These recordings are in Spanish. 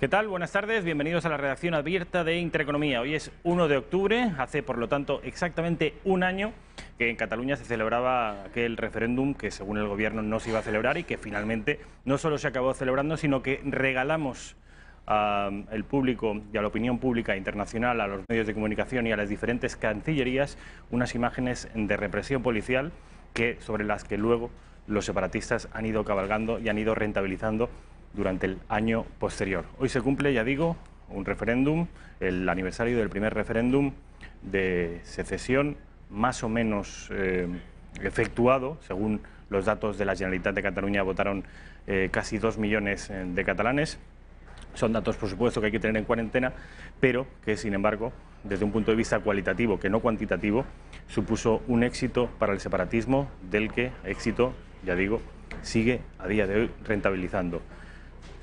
tal? Buenas tardes, bienvenidos a la redacción abierta de Intereconomía. Hoy es 1 de octubre, hace por lo tanto exactamente un año que en Cataluña se celebraba aquel referéndum que según el gobierno no se iba a celebrar y que finalmente no solo se acabó celebrando, sino que regalamos al público y a la opinión pública internacional, a los medios de comunicación y a las diferentes cancillerías unas imágenes de represión policial sobre las que luego los separatistas han ido cabalgando y han ido rentabilizando durante el año posterior. Hoy se cumple, ya digo, un referéndum, el aniversario del primer referéndum de secesión más o menos efectuado. Según los datos de la Generalitat de Cataluña, votaron casi 2 millones de catalanes. Son datos, por supuesto, que hay que tener en cuarentena, pero que, sin embargo, desde un punto de vista cualitativo, que no cuantitativo, supuso un éxito para el separatismo, del que éxito, ya digo, sigue a día de hoy rentabilizando.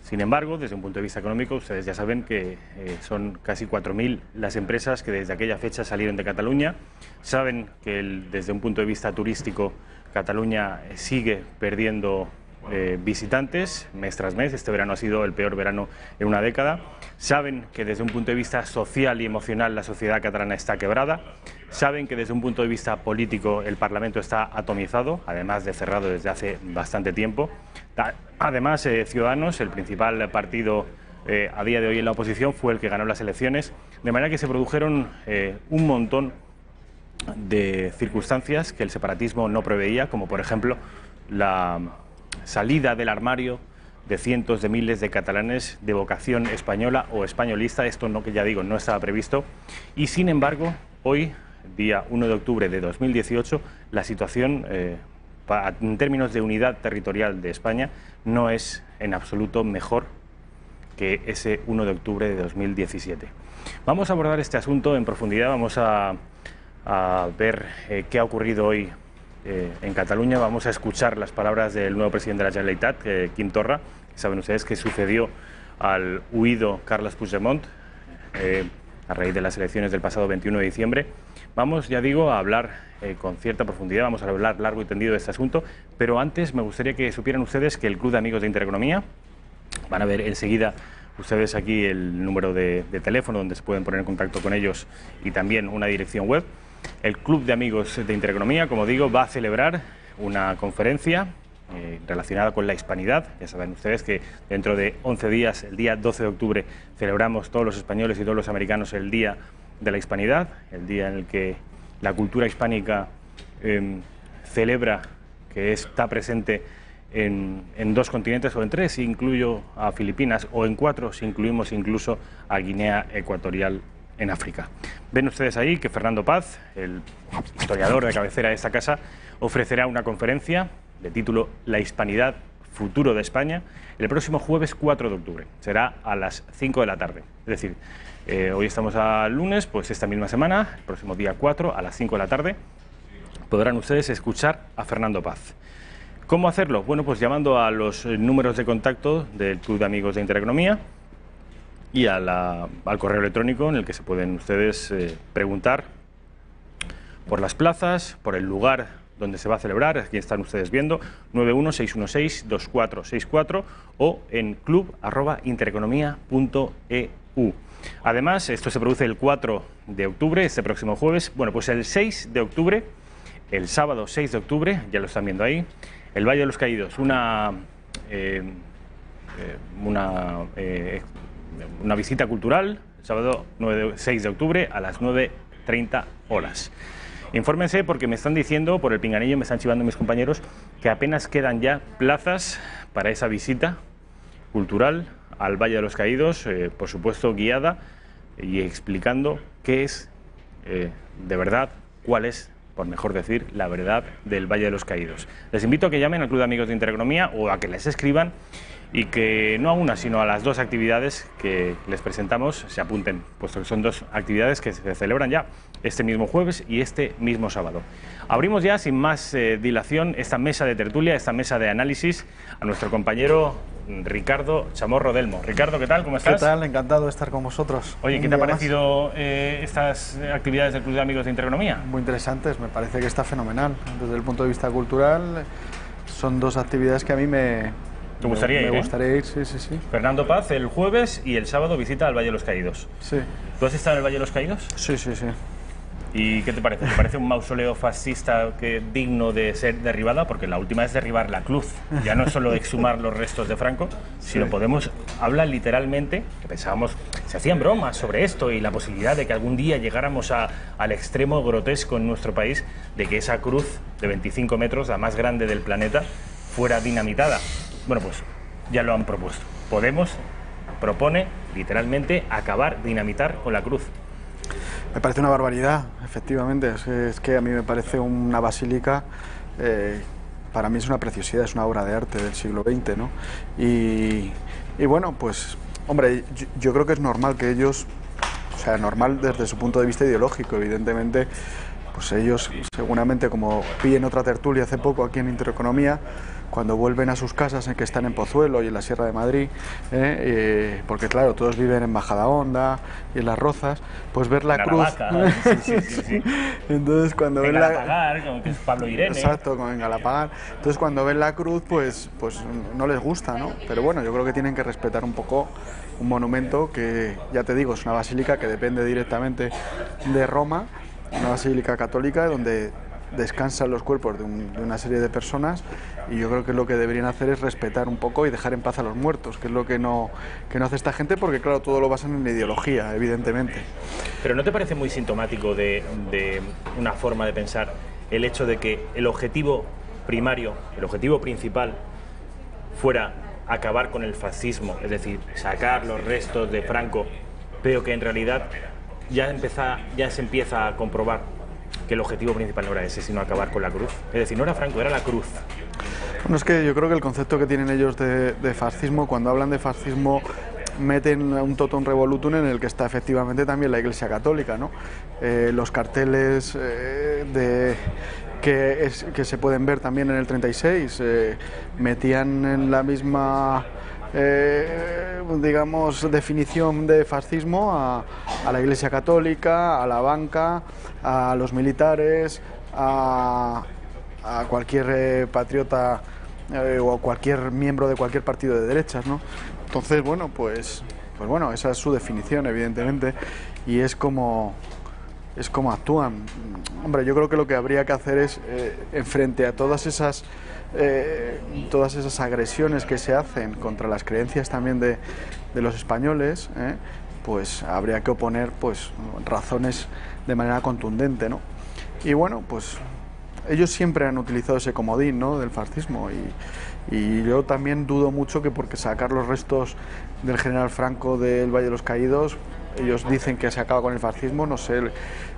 Sin embargo, desde un punto de vista económico, ustedes ya saben que son casi 4.000 las empresas que desde aquella fecha salieron de Cataluña. Saben que desde un punto de vista turístico, Cataluña sigue perdiendo visitantes mes tras mes. Este verano ha sido el peor verano en una década. Saben que desde un punto de vista social y emocional la sociedad catalana está quebrada. Saben que desde un punto de vista político el Parlamento está atomizado, además de cerrado desde hace bastante tiempo. Además, Ciudadanos, el principal partido a día de hoy en la oposición, fue el que ganó las elecciones, de manera que se produjeron un montón de circunstancias que el separatismo no preveía, como por ejemplo la salida del armario de cientos de miles de catalanes de vocación española o españolista. Esto, no, que ya digo, no estaba previsto. Y sin embargo, hoy, día 1 de octubre de 2018, la situación en términos de unidad territorial de España no es en absoluto mejor que ese 1 de octubre de 2017. Vamos a abordar este asunto en profundidad, vamos a ver qué ha ocurrido hoy en Cataluña. Vamos a escuchar las palabras del nuevo presidente de la Generalitat, Quim Torra. Saben ustedes que sucedió al huido Carles Puigdemont a raíz de las elecciones del pasado 21 de diciembre. Vamos, ya digo, a hablar con cierta profundidad, vamos a hablar largo y tendido de este asunto, pero antes me gustaría que supieran ustedes que el Club de Amigos de Intereconomía, van a ver enseguida ustedes aquí el número de teléfono donde se pueden poner en contacto con ellos y también una dirección web. El Club de Amigos de Intereconomía, como digo, va a celebrar una conferencia relacionada con la hispanidad. Ya saben ustedes que dentro de 11 días, el día 12 de octubre, celebramos todos los españoles y todos los americanos el Día de la Hispanidad, el día en el que la cultura hispánica celebra que está presente en 2 continentes o en 3, si incluyo a Filipinas, o en 4, si incluimos incluso a Guinea Ecuatorial en África. Ven ustedes ahí que Fernando Paz, el historiador de cabecera de esta casa, ofrecerá una conferencia de título La Hispanidad, futuro de España, el próximo jueves 4 de octubre. Será a las 5 de la tarde. Es decir, hoy estamos a lunes, pues esta misma semana, el próximo día 4 a las 5 de la tarde, podrán ustedes escuchar a Fernando Paz. ¿Cómo hacerlo? Bueno, pues llamando a los números de contacto del Club de Amigos de Intereconomía y al correo electrónico en el que se pueden ustedes preguntar por las plazas, por el lugar donde se va a celebrar. Aquí están ustedes viendo, 916162464 o en club@intereconomia.eu. Además, esto se produce el 4 de octubre, este próximo jueves. Bueno, pues el 6 de octubre, el sábado 6 de octubre, ya lo están viendo ahí, el Valle de los Caídos, una visita cultural, el sábado 6 de octubre a las 9:30 horas. Infórmense porque me están diciendo, por el pinganillo, me están chivando mis compañeros, que apenas quedan ya plazas para esa visita cultural al Valle de los Caídos, por supuesto guiada y explicando qué es de verdad, cuál es, por mejor decir, la verdad del Valle de los Caídos. Les invito a que llamen al Club de Amigos de Intereconomía o a que les escriban y que no a una, sino a las 2 actividades que les presentamos se apunten, puesto que son 2 actividades que se celebran ya este mismo jueves y este mismo sábado. Abrimos ya, sin más dilación, esta mesa de tertulia, esta mesa de análisis, a nuestro compañero Ricardo Chamorro Delmo. Ricardo, ¿qué tal? ¿Cómo estás? ¿Qué tal? Encantado de estar con vosotros. Oye, ¿qué te ha parecido estas actividades del Club de Amigos de Intereconomía? Muy interesantes, me parece que está fenomenal. Desde el punto de vista cultural, son 2 actividades que a mí me ¿Te gustaría ir? Me gustaría ir, sí, sí, sí. Fernando Paz el jueves y el sábado visita al Valle de los Caídos. Sí, ¿Tú has estado en el Valle de los Caídos? sí, sí, sí. ¿Y qué te parece? ¿Te parece un mausoleo fascista digno de ser derribada? Porque la última es derribar la cruz. Ya no es solo exhumar los restos de Franco, sino Podemos habla literalmente, que pensábamos, se hacían bromas sobre esto y la posibilidad de que algún día llegáramos al extremo grotesco en nuestro país de que esa cruz de 25 metros, la más grande del planeta, fuera dinamitada. Bueno, pues ya lo han propuesto. Podemos propone literalmente acabar, dinamitar con la cruz. Me parece una barbaridad, efectivamente. Es que a mí me parece una basílica, para mí es una preciosidad, es una obra de arte del siglo XX, ¿no? Y bueno, pues, hombre, yo creo que es normal que ellos, o sea, normal desde su punto de vista ideológico, evidentemente, pues ellos seguramente, como vi en otra tertulia hace poco aquí en Intereconomía, cuando vuelven a sus casas que están en Pozuelo y en la Sierra de Madrid, porque claro, todos viven en Majadahonda y en Las Rozas, pues ver la cruz... Sí. Entonces cuando ven Galapagar, como que es Pablo Irene. Exacto, como en Galapagar. Entonces cuando ven la cruz, pues no les gusta, ¿no? Pero bueno, yo creo que tienen que respetar un poco un monumento que, ya te digo, es una basílica que depende directamente de Roma, una basílica católica donde descansan los cuerpos de una serie de personas, y yo creo que lo que deberían hacer es respetar un poco y dejar en paz a los muertos, que es lo que no hace esta gente, porque claro, todo lo basan en la ideología, evidentemente. Pero ¿no te parece muy sintomático de una forma de pensar el hecho de que el objetivo primario, el objetivo principal fuera acabar con el fascismo, es decir, sacar los restos de Franco, pero que en realidad ya se empieza a comprobar que el objetivo principal no era ese, sino acabar con la cruz? Es decir, no era Franco, era la cruz. Bueno, es que yo creo que el concepto que tienen ellos de fascismo, cuando hablan de fascismo, meten un totum revolutum en el que está efectivamente también la Iglesia Católica, ¿no? Los carteles que se pueden ver también en el 36 metían en la misma digamos, definición de fascismo a la Iglesia Católica, a la banca, a los militares, a cualquier patriota o a cualquier miembro de cualquier partido de derechas, ¿no? Entonces, bueno, pues bueno, esa es su definición, evidentemente, y es como actúan. Hombre, yo creo que lo que habría que hacer es, frente a todas esas agresiones que se hacen contra las creencias también de los españoles, pues habría que oponer pues razones de manera contundente, ¿no? Y bueno, pues ellos siempre han utilizado ese comodín, ¿no?, del fascismo, y yo también dudo mucho que porque sacar los restos del general Franco del Valle de los Caídos, ellos dicen que se acaba con el fascismo. No sé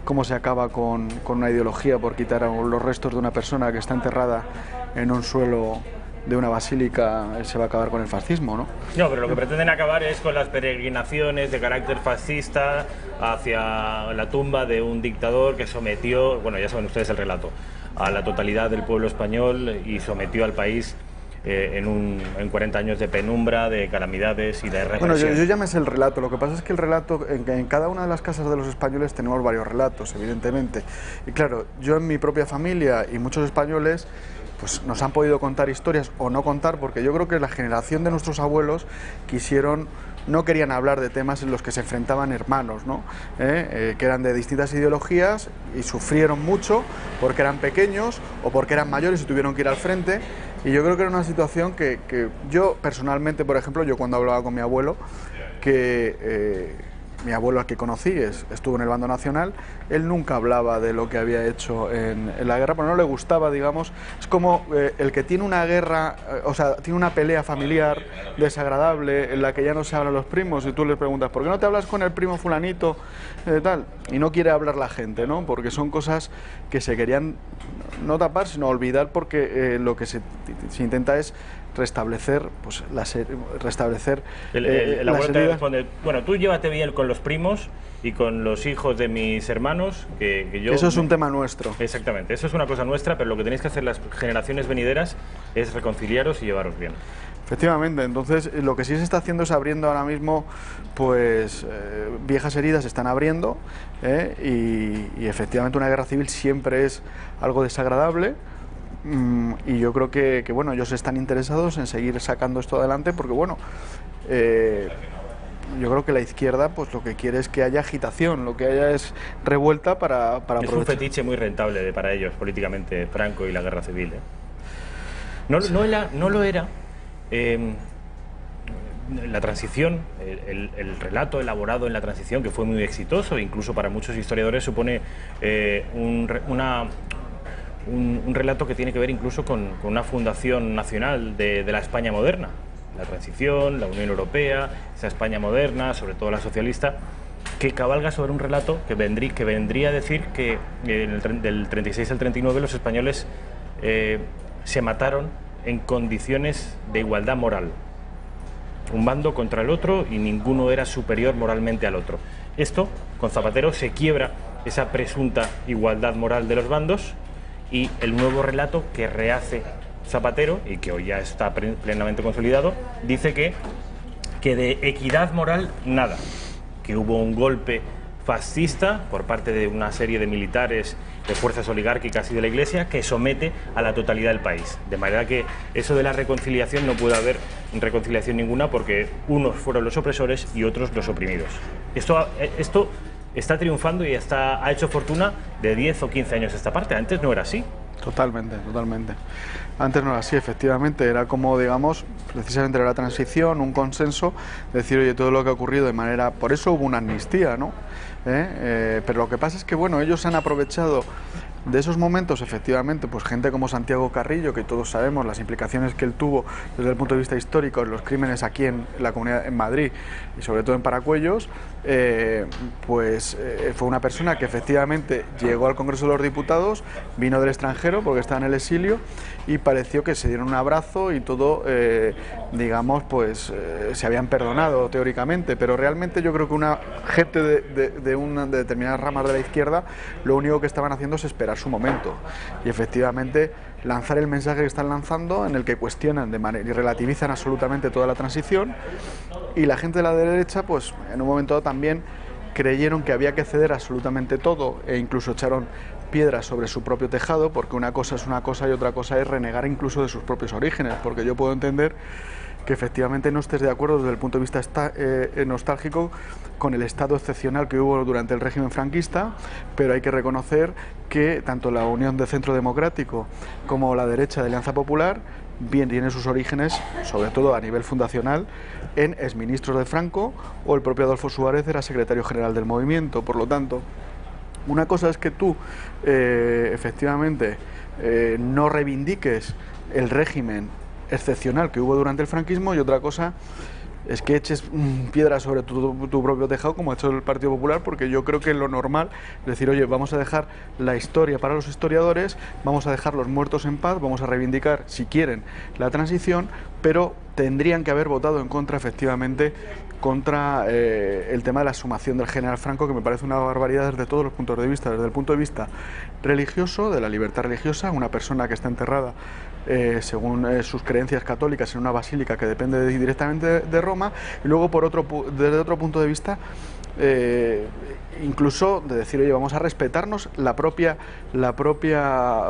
cómo se acaba con una ideología por quitar los restos de una persona que está enterrada en un suelo de una basílica. Se va a acabar con el fascismo, ¿no? No, pero lo que pretenden acabar es con las peregrinaciones de carácter fascista hacia la tumba de un dictador que sometió, bueno, ya saben ustedes el relato, a la totalidad del pueblo español y sometió al país en 40 años de penumbra, de calamidades y de represión. Bueno, yo ya me sé el relato. Lo que pasa es que el relato, en cada una de las casas de los españoles tenemos varios relatos, evidentemente. Y claro, yo en mi propia familia y muchos españoles pues nos han podido contar historias o no contar, porque yo creo que la generación de nuestros abuelos no querían hablar de temas en los que se enfrentaban hermanos, ¿no? Que eran de distintas ideologías y sufrieron mucho porque eran pequeños o porque eran mayores y tuvieron que ir al frente. Y yo creo que era una situación que yo personalmente, por ejemplo, yo cuando hablaba con mi abuelo, mi abuelo al que conocí estuvo en el bando nacional, él nunca hablaba de lo que había hecho en la guerra, pero no le gustaba, digamos. Es como el que tiene una guerra, o sea, tiene una pelea familiar desagradable en la que ya no se hablan los primos, y tú le preguntas, ¿por qué no te hablas con el primo fulanito? Tal, y no quiere hablar la gente, ¿no? Porque son cosas que se querían no tapar, sino olvidar, porque lo que se intenta es restablecer, pues el abuelo te responde, bueno, tú llévate bien con los primos y con los hijos de mis hermanos, que yo... Eso es un tema nuestro. Exactamente, eso es una cosa nuestra, pero lo que tenéis que hacer las generaciones venideras es reconciliaros y llevaros bien. Efectivamente. Entonces lo que sí se está haciendo es abriendo ahora mismo, pues viejas heridas se están abriendo, y efectivamente una guerra civil siempre es algo desagradable. Y yo creo que, bueno, ellos están interesados en seguir sacando esto adelante porque, bueno, yo creo que la izquierda pues lo que quiere es que haya agitación, lo que haya es revuelta para aprovechar. Es un fetiche muy rentable para ellos políticamente, Franco y la guerra civil. No lo era la transición, el relato elaborado en la transición, que fue muy exitoso, incluso para muchos historiadores supone un relato que tiene que ver incluso con una fundación nacional de la España moderna. La transición, la Unión Europea, esa España moderna, sobre todo la socialista, que cabalga sobre un relato que vendría a decir que del 36 al 39 los españoles se mataron en condiciones de igualdad moral. Un bando contra el otro y ninguno era superior moralmente al otro. Esto, con Zapatero, se quiebra esa presunta igualdad moral de los bandos y el nuevo relato que rehace Zapatero, y que hoy ya está plenamente consolidado, dice que de equidad moral nada, que hubo un golpe fascista por parte de una serie de militares, de fuerzas oligárquicas y de la Iglesia, que somete a la totalidad del país. De manera que eso de la reconciliación no puede haber reconciliación ninguna, porque unos fueron los opresores y otros los oprimidos. Esto está triunfando y ha hecho fortuna de 10 o 15 años a esta parte. Antes no era así. Totalmente, totalmente. Antes no era así, efectivamente, era como, digamos, precisamente la transición, un consenso, decir, oye, todo lo que ha ocurrido de manera... Por eso hubo una amnistía, ¿no? Pero lo que pasa es que, bueno, ellos han aprovechado de esos momentos, efectivamente, pues gente como Santiago Carrillo, que todos sabemos las implicaciones que él tuvo desde el punto de vista histórico en los crímenes aquí en la comunidad, en Madrid y sobre todo en Paracuellos, fue una persona que efectivamente llegó al Congreso de los Diputados, vino del extranjero porque estaba en el exilio y pareció que se dieron un abrazo y todo, digamos, pues se habían perdonado teóricamente, pero realmente yo creo que una gente de determinadas ramas de la izquierda lo único que estaban haciendo es esperar su momento y efectivamente lanzar el mensaje que están lanzando, en el que cuestionan y relativizan absolutamente toda la transición, y la gente de la derecha pues en un momento dado también creyeron que había que ceder absolutamente todo e incluso echaron piedras sobre su propio tejado, porque una cosa es una cosa y otra cosa es renegar incluso de sus propios orígenes, porque yo puedo entender que efectivamente no estés de acuerdo desde el punto de vista nostálgico con el estado excepcional que hubo durante el régimen franquista, pero hay que reconocer que tanto la Unión de Centro Democrático como la derecha de Alianza Popular bien tienen sus orígenes, sobre todo a nivel fundacional, en exministros de Franco, o el propio Adolfo Suárez era secretario general del movimiento. Por lo tanto, una cosa es que tú efectivamente no reivindiques el régimen excepcional que hubo durante el franquismo, y otra cosa es que eches piedras sobre tu propio tejado, como ha hecho el Partido Popular, porque yo creo que lo normal es decir, oye, vamos a dejar la historia para los historiadores, vamos a dejar los muertos en paz, vamos a reivindicar, si quieren, la transición, pero tendrían que haber votado en contra, efectivamente, contra el tema de la exhumación del general Franco, que me parece una barbaridad desde todos los puntos de vista, desde el punto de vista religioso, de la libertad religiosa, una persona que está enterrada según sus creencias católicas en una basílica que depende directamente de Roma, y luego desde otro punto de vista incluso de decir, oye, vamos a respetarnos la propia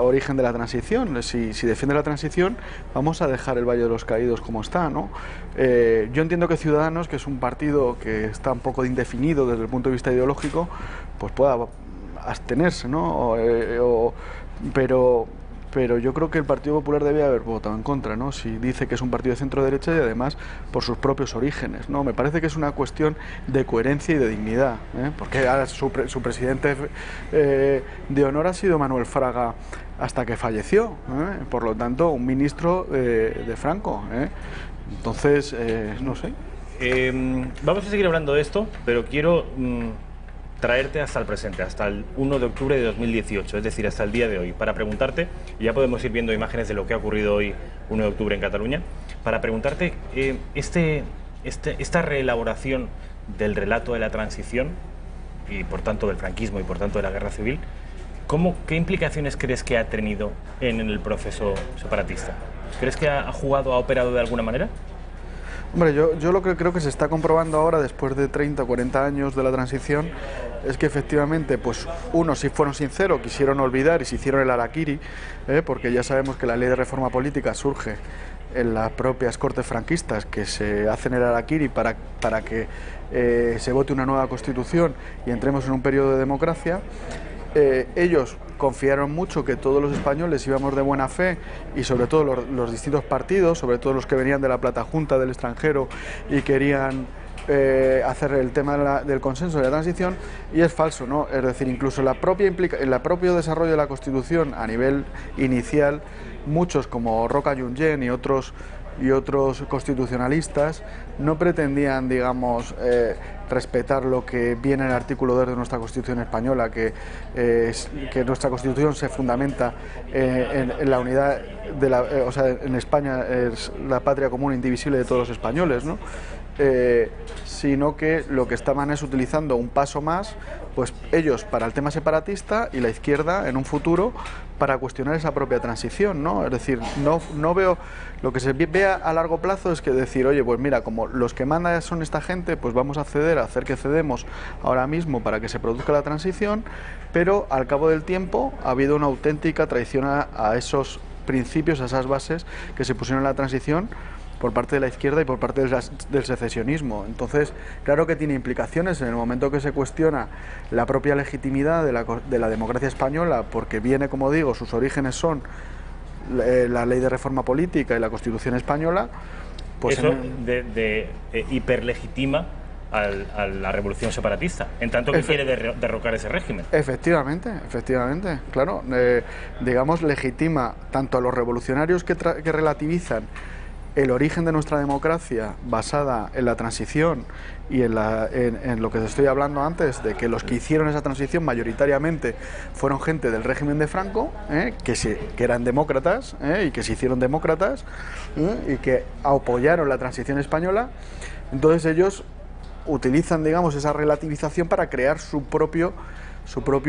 origen de la transición. Si defiende la transición, vamos a dejar el Valle de los Caídos como está, ¿no? Yo entiendo que Ciudadanos, que es un partido que está un poco indefinido desde el punto de vista ideológico, pues pueda abstenerse, ¿no? Pero yo creo que el Partido Popular debe haber votado en contra, ¿no? Si dice que es un partido de centro-derecha y además por sus propios orígenes, ¿no? Me parece que es una cuestión de coherencia y de dignidad, porque ahora su presidente de honor ha sido Manuel Fraga hasta que falleció, por lo tanto, un ministro de Franco, entonces, no sé. Vamos a seguir hablando de esto, pero quiero traerte hasta el presente, hasta el 1 de octubre de 2018, es decir, hasta el día de hoy, para preguntarte, y ya podemos ir viendo imágenes de lo que ha ocurrido hoy, 1 de octubre en Cataluña, para preguntarte esta reelaboración del relato de la transición, y por tanto del franquismo y por tanto de la guerra civil, ¿qué implicaciones crees que ha tenido en el proceso separatista? ¿Crees que ha operado de alguna manera? Hombre, yo lo que creo que se está comprobando ahora, después de 30 o 40 años de la transición, es que efectivamente, pues unos sí fueron sinceros, quisieron olvidar y se hicieron el harakiri, porque ya sabemos que la ley de reforma política surge en las propias cortes franquistas, que se hacen el harakiri para que se vote una nueva constitución y entremos en un periodo de democracia. Ellos confiaron mucho que todos los españoles íbamos de buena fe, y sobre todo los distintos partidos, sobre todo los que venían de la Plata Junta del extranjero y querían hacer el tema del consenso de la transición, y es falso, ¿no? Es decir, incluso en el propio desarrollo de la Constitución a nivel inicial, muchos como Roca Junyent y otros constitucionalistas no pretendían, digamos, respetar lo que viene en el artículo 2 de nuestra Constitución española, que nuestra Constitución se fundamenta en la unidad o sea, en España es la patria común e indivisible de todos los españoles, ¿no? Sino que lo que estaban es utilizando un paso más, pues ellos para el tema separatista y la izquierda en un futuro para cuestionar esa propia transición, ¿no? Es decir, no veo, lo que se vea a largo plazo es que decir, oye, pues mira, como los que mandan son esta gente, pues vamos a ceder, a hacer que cedemos ahora mismo para que se produzca la transición, pero al cabo del tiempo ha habido una auténtica traición a esos principios, a esas bases que se pusieron en la transición por parte de la izquierda y por parte del secesionismo. Entonces, claro que tiene implicaciones en el momento que se cuestiona la propia legitimidad de la democracia española, porque viene, como digo, sus orígenes son la ley de reforma política y la Constitución española. Pues eso hiperlegitima a la revolución separatista, en tanto que quiere derrocar ese régimen. Efectivamente, claro, digamos, legitima tanto a los revolucionarios que relativizan el origen de nuestra democracia basada en la transición y en lo que te estoy hablando antes, de que los que hicieron esa transición mayoritariamente fueron gente del régimen de Franco, que eran demócratas y que se hicieron demócratas y que apoyaron la transición española. Entonces ellos utilizan, digamos, esa relativización para crear su propio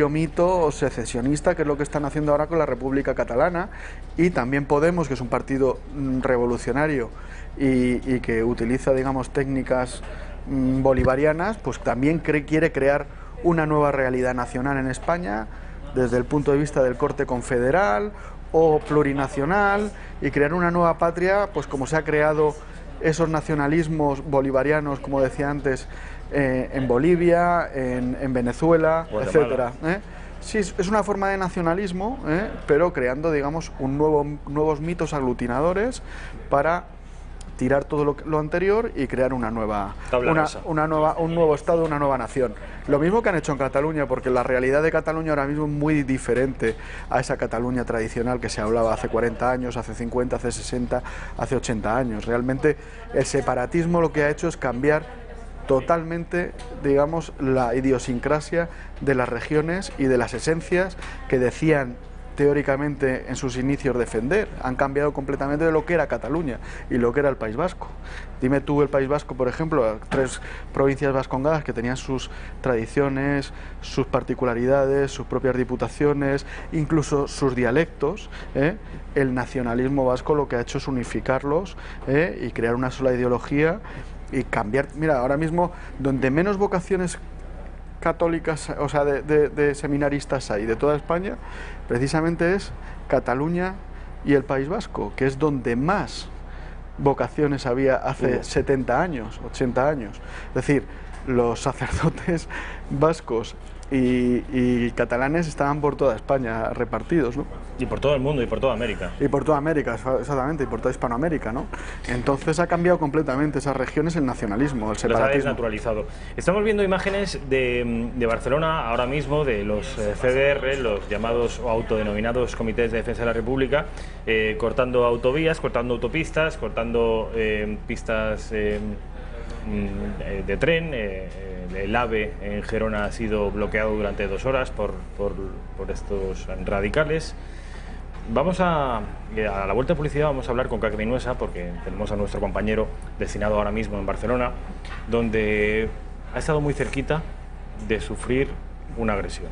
mito secesionista, que es lo que están haciendo ahora con la República Catalana, y también Podemos, que es un partido revolucionario y que utiliza, digamos, técnicas bolivarianas, pues también quiere crear una nueva realidad nacional en España desde el punto de vista del corte confederal o plurinacional, y crear una nueva patria, pues como se ha creado esos nacionalismos bolivarianos, como decía antes, en Bolivia, en Venezuela, etcétera. Sí, es una forma de nacionalismo, pero creando, digamos, nuevos mitos aglutinadores para tirar todo lo anterior y crear un nuevo Estado, una nueva nación. Lo mismo que han hecho en Cataluña, porque la realidad de Cataluña ahora mismo es muy diferente a esa Cataluña tradicional que se hablaba hace 40 años, hace 50, hace 60, hace 80 años. Realmente el separatismo lo que ha hecho es cambiar totalmente, digamos, la idiosincrasia de las regiones y de las esencias que decían teóricamente en sus inicios defender. Han cambiado completamente de lo que era Cataluña y lo que era el País Vasco. Dime tú el País Vasco, por ejemplo, 3 provincias vascongadas que tenían sus tradiciones, sus particularidades, sus propias diputaciones, incluso sus dialectos. El nacionalismo vasco lo que ha hecho es unificarlos y crear una sola ideología y cambiar. Mira, ahora mismo donde menos vocaciones católicas, o sea, de seminaristas hay de toda España, precisamente es Cataluña y el País Vasco, que es donde más vocaciones había hace 70 años, 80 años. Es decir, los sacerdotes vascos y catalanes estaban por toda España repartidos, ¿no? Y por todo el mundo y por toda América. Y por toda América, exactamente, y por toda Hispanoamérica, ¿no? Entonces ha cambiado completamente esas regiones el nacionalismo, el separatismo. Los ha desnaturalizado. Estamos viendo imágenes de Barcelona ahora mismo, de los CDR, los llamados o autodenominados Comités de Defensa de la República, cortando autovías, cortando autopistas, cortando pistas de tren. El AVE en Gerona ha sido bloqueado durante 2 horas por estos radicales. Vamos a la vuelta de publicidad, vamos a hablar con Kake Minuesa, porque tenemos a nuestro compañero destinado ahora mismo en Barcelona, donde ha estado muy cerquita de sufrir una agresión.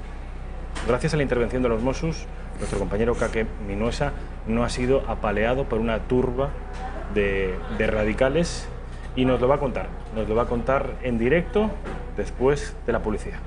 Gracias a la intervención de los Mossos, nuestro compañero Kake Minuesa no ha sido apaleado por una turba de radicales, y nos lo va a contar en directo después de la publicidad.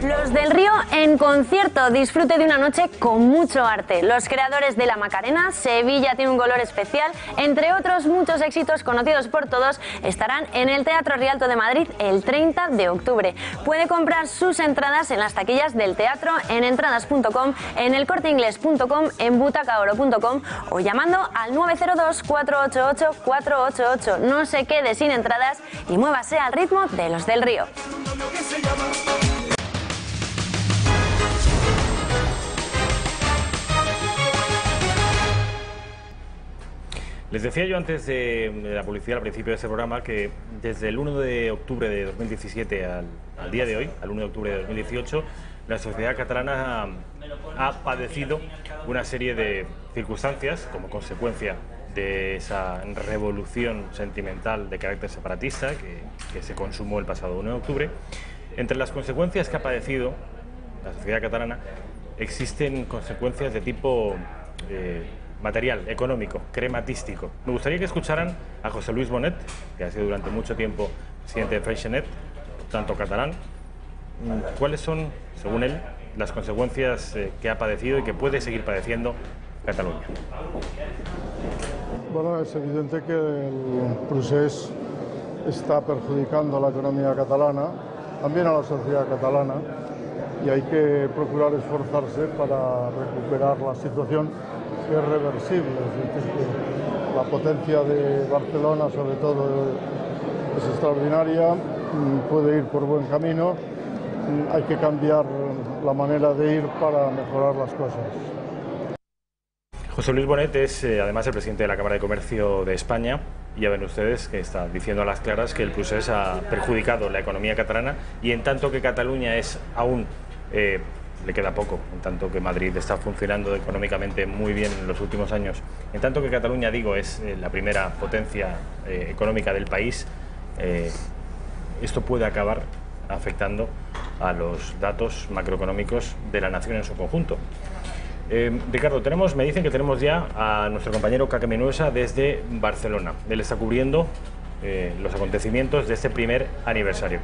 Los del Río en concierto. Disfrute de una noche con mucho arte. Los creadores de La Macarena, Sevilla tiene un color especial, entre otros muchos éxitos conocidos por todos, estarán en el Teatro Rialto de Madrid el 30 de octubre. Puede comprar sus entradas en las taquillas del teatro, en entradas.com, en elcorteinglés.com, en butacaoro.com o llamando al 902-488-488. No se quede sin entradas y muévase al ritmo de Los del Río. Les decía yo antes de la publicidad, al principio de este programa, que desde el 1 de octubre de 2017 al día de hoy, al 1 de octubre de 2018, la sociedad catalana ha padecido una serie de circunstancias como consecuencia de esa revolución sentimental de carácter separatista que se consumó el pasado 1 de octubre. Entre las consecuencias que ha padecido la sociedad catalana existen consecuencias de tipo material, económico, crematístico. Me gustaría que escucharan a José Luis Bonet, que ha sido durante mucho tiempo presidente de Freixenet, tanto catalán. ¿Cuáles son, según él, las consecuencias que ha padecido y que puede seguir padeciendo Cataluña? Bueno, es evidente que el procés está perjudicando a la economía catalana, también a la sociedad catalana, y hay que procurar esforzarse para recuperar la situación, que es reversible. Es decir, que la potencia de Barcelona, sobre todo, es extraordinaria, puede ir por buen camino, hay que cambiar la manera de ir para mejorar las cosas. José Luis Bonet es además el presidente de la Cámara de Comercio de España. Ya ven ustedes que está diciendo a las claras que el procés ha perjudicado la economía catalana, y en tanto que Cataluña es aún, le queda poco, en tanto que Madrid está funcionando económicamente muy bien en los últimos años, en tanto que Cataluña, digo, es la primera potencia económica del país, esto puede acabar afectando a los datos macroeconómicos de la nación en su conjunto. Ricardo, me dicen que tenemos ya a nuestro compañero Kake Menuesa desde Barcelona. Él está cubriendo los acontecimientos de este primer aniversario.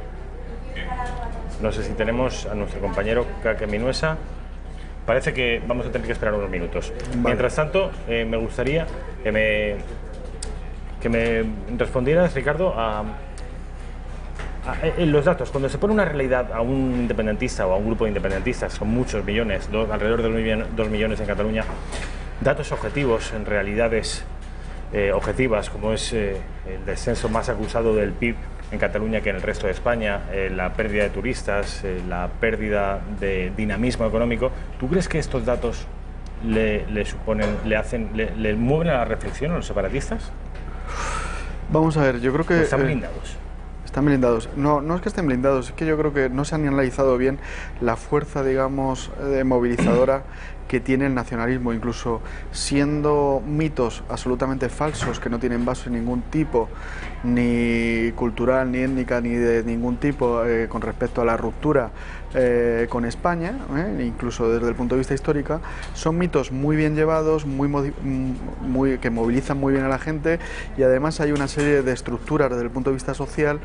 No sé si tenemos a nuestro compañero Kake Menuesa. Parece que vamos a tener que esperar unos minutos. Vale. Mientras tanto, me gustaría que me respondieras, Ricardo, a los datos. Cuando se pone una realidad a un independentista o a un grupo de independentistas, son muchos millones, alrededor de 2 millones en Cataluña, datos objetivos en realidades objetivas, como es el descenso más acusado del PIB en Cataluña que en el resto de España, la pérdida de turistas, la pérdida de dinamismo económico. ¿Tú crees que estos datos le mueven a la reflexión a los separatistas? Vamos a ver, yo creo que... ¿Están blindados? Están blindados. No es que estén blindados, es que yo creo que no se han analizado bien la fuerza, digamos, movilizadora que tiene el nacionalismo, incluso siendo mitos absolutamente falsos que no tienen base en ningún tipo, ni cultural, ni étnica, ni de ningún tipo con respecto a la ruptura con España, incluso desde el punto de vista histórico, son mitos muy bien llevados, que movilizan muy bien a la gente, y además hay una serie de estructuras desde el punto de vista social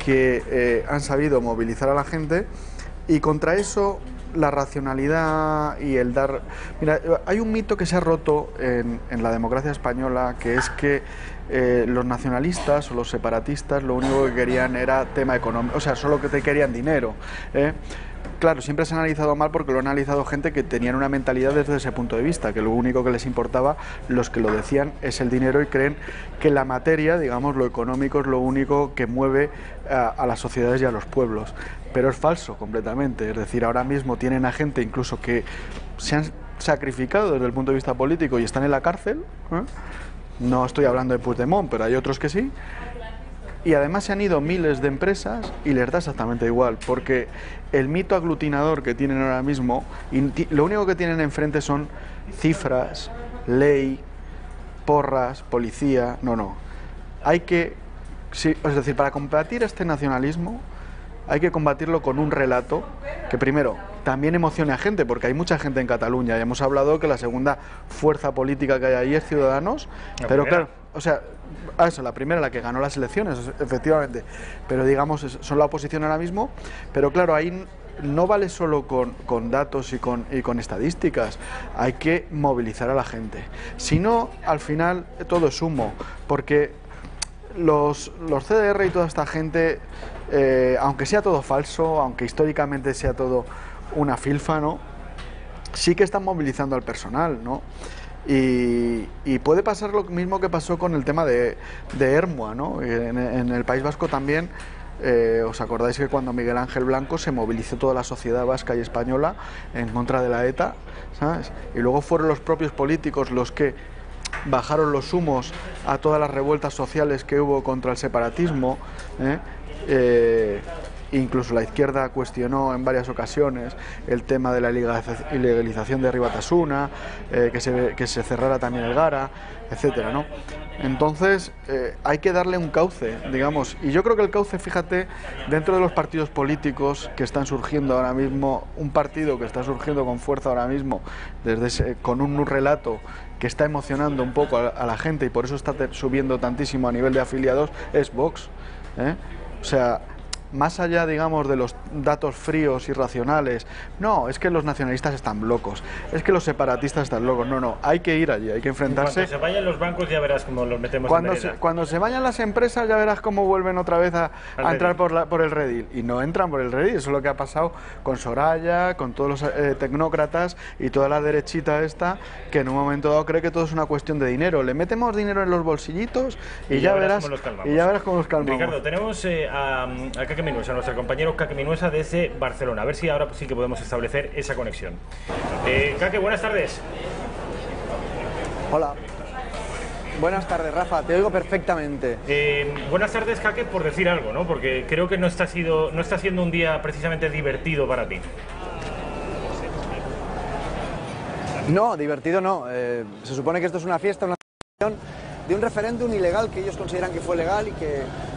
que han sabido movilizar a la gente, y contra eso la racionalidad y el dar... Mira, hay un mito que se ha roto en la democracia española, que es que los nacionalistas o los separatistas lo único que querían era tema económico, o sea, solo que te querían dinero. Claro, siempre se ha analizado mal porque lo ha analizado gente que tenían una mentalidad desde ese punto de vista, que lo único que les importaba, los que lo decían, es el dinero, y creen que la materia, digamos, lo económico es lo único que mueve a las sociedades y a los pueblos. Pero es falso completamente, es decir, ahora mismo tienen a gente incluso que se han sacrificado desde el punto de vista político y están en la cárcel, no estoy hablando de Puigdemont, pero hay otros que sí, y además se han ido miles de empresas y les da exactamente igual, porque el mito aglutinador que tienen ahora mismo, lo único que tienen enfrente son cifras, ley, porras, policía, no. Hay que, es decir, para combatir este nacionalismo hay que combatirlo con un relato que primero también emocione a gente, porque hay mucha gente en Cataluña, ya hemos hablado que la segunda fuerza política que hay ahí es Ciudadanos, pero claro, o sea, eso, la primera, la que ganó las elecciones, efectivamente, pero digamos, son la oposición ahora mismo, pero claro, ahí no vale solo con datos y con estadísticas, hay que movilizar a la gente. Si no, al final todo es humo, porque los CDR y toda esta gente, aunque sea todo falso, aunque históricamente sea todo una filfa, ¿no?, sí que están movilizando al personal, ¿no? Y puede pasar lo mismo que pasó con el tema de Ermua, ¿no? En el País Vasco también. ¿Os acordáis que cuando Miguel Ángel Blanco se movilizó toda la sociedad vasca y española en contra de la ETA, ¿sabes? Y luego fueron los propios políticos los que bajaron los humos a todas las revueltas sociales que hubo contra el separatismo, incluso la izquierda cuestionó en varias ocasiones el tema de la ilegalización de Ribatasuna, que se cerrara también el Gara, etcétera, ¿no? Entonces hay que darle un cauce, digamos, y yo creo que el cauce, fíjate, dentro de los partidos políticos que están surgiendo ahora mismo, un partido que está surgiendo con fuerza ahora mismo, con un relato que está emocionando un poco a la gente y por eso está subiendo tantísimo a nivel de afiliados, es Vox, ¿eh? O sea, más allá, digamos, de los datos fríos y racionales, no, es que los nacionalistas están locos, es que los separatistas están locos, no, hay que ir allí, hay que enfrentarse. Cuando se vayan los bancos ya verás cómo los metemos cuando se vayan las empresas ya verás cómo vuelven otra vez a entrar por el redil, y no entran por el redil. Eso es lo que ha pasado con Soraya, con todos los tecnócratas y toda la derechita esta, que en un momento dado cree que todo es una cuestión de dinero. Le metemos dinero en los bolsillitos y ya verás cómo los calmamos. Ricardo, tenemos a Kake Minuesa, nuestro compañero Kake Minuesa desde Barcelona. A ver si ahora sí que podemos establecer esa conexión. Kake, buenas tardes. Hola. Buenas tardes, Rafa, te oigo perfectamente. Buenas tardes, Kake, por decir algo, ¿no? Porque creo que no está siendo un día precisamente divertido para ti. No, divertido no. Se supone que esto es una fiesta, una celebración de un referéndum ilegal que ellos consideran que fue legal y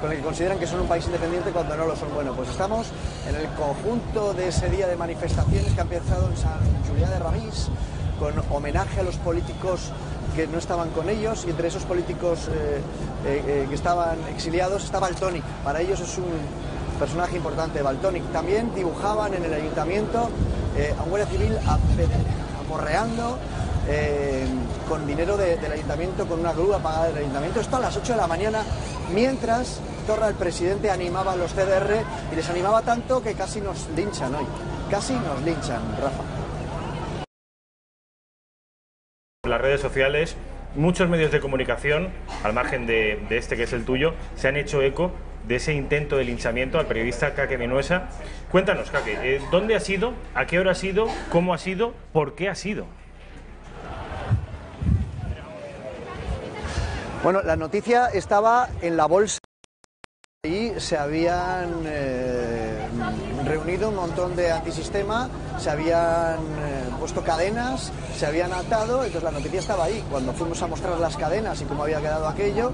con el que consideran que son un país independiente cuando no lo son. Bueno, pues estamos en el conjunto de ese día de manifestaciones que ha empezado en Sant Julià de Ramis, con homenaje a los políticos que no estaban con ellos, y entre esos políticos que estaban exiliados estaba Valtònyc. Para ellos es un personaje importante, Valtònyc. También dibujaban en el ayuntamiento a un guardia civil aporreando con dinero del ayuntamiento, con una grúa pagada del ayuntamiento. Esto a las 8 de la mañana, mientras Torra, el presidente, animaba a los CDR, y les animaba tanto que casi nos linchan hoy. Casi nos linchan, Rafa. Las redes sociales, muchos medios de comunicación, al margen de este que es el tuyo, se han hecho eco de ese intento de linchamiento al periodista Kake Minuesa. Cuéntanos, Kake, ¿dónde ha sido? ¿A qué hora ha sido? ¿Cómo ha sido? ¿Por qué ha sido? Bueno, la noticia estaba en la bolsa y se habían reunido un montón de antisistema, se habían puesto cadenas, se habían atado, entonces la noticia estaba ahí. Cuando fuimos a mostrar las cadenas y cómo había quedado aquello,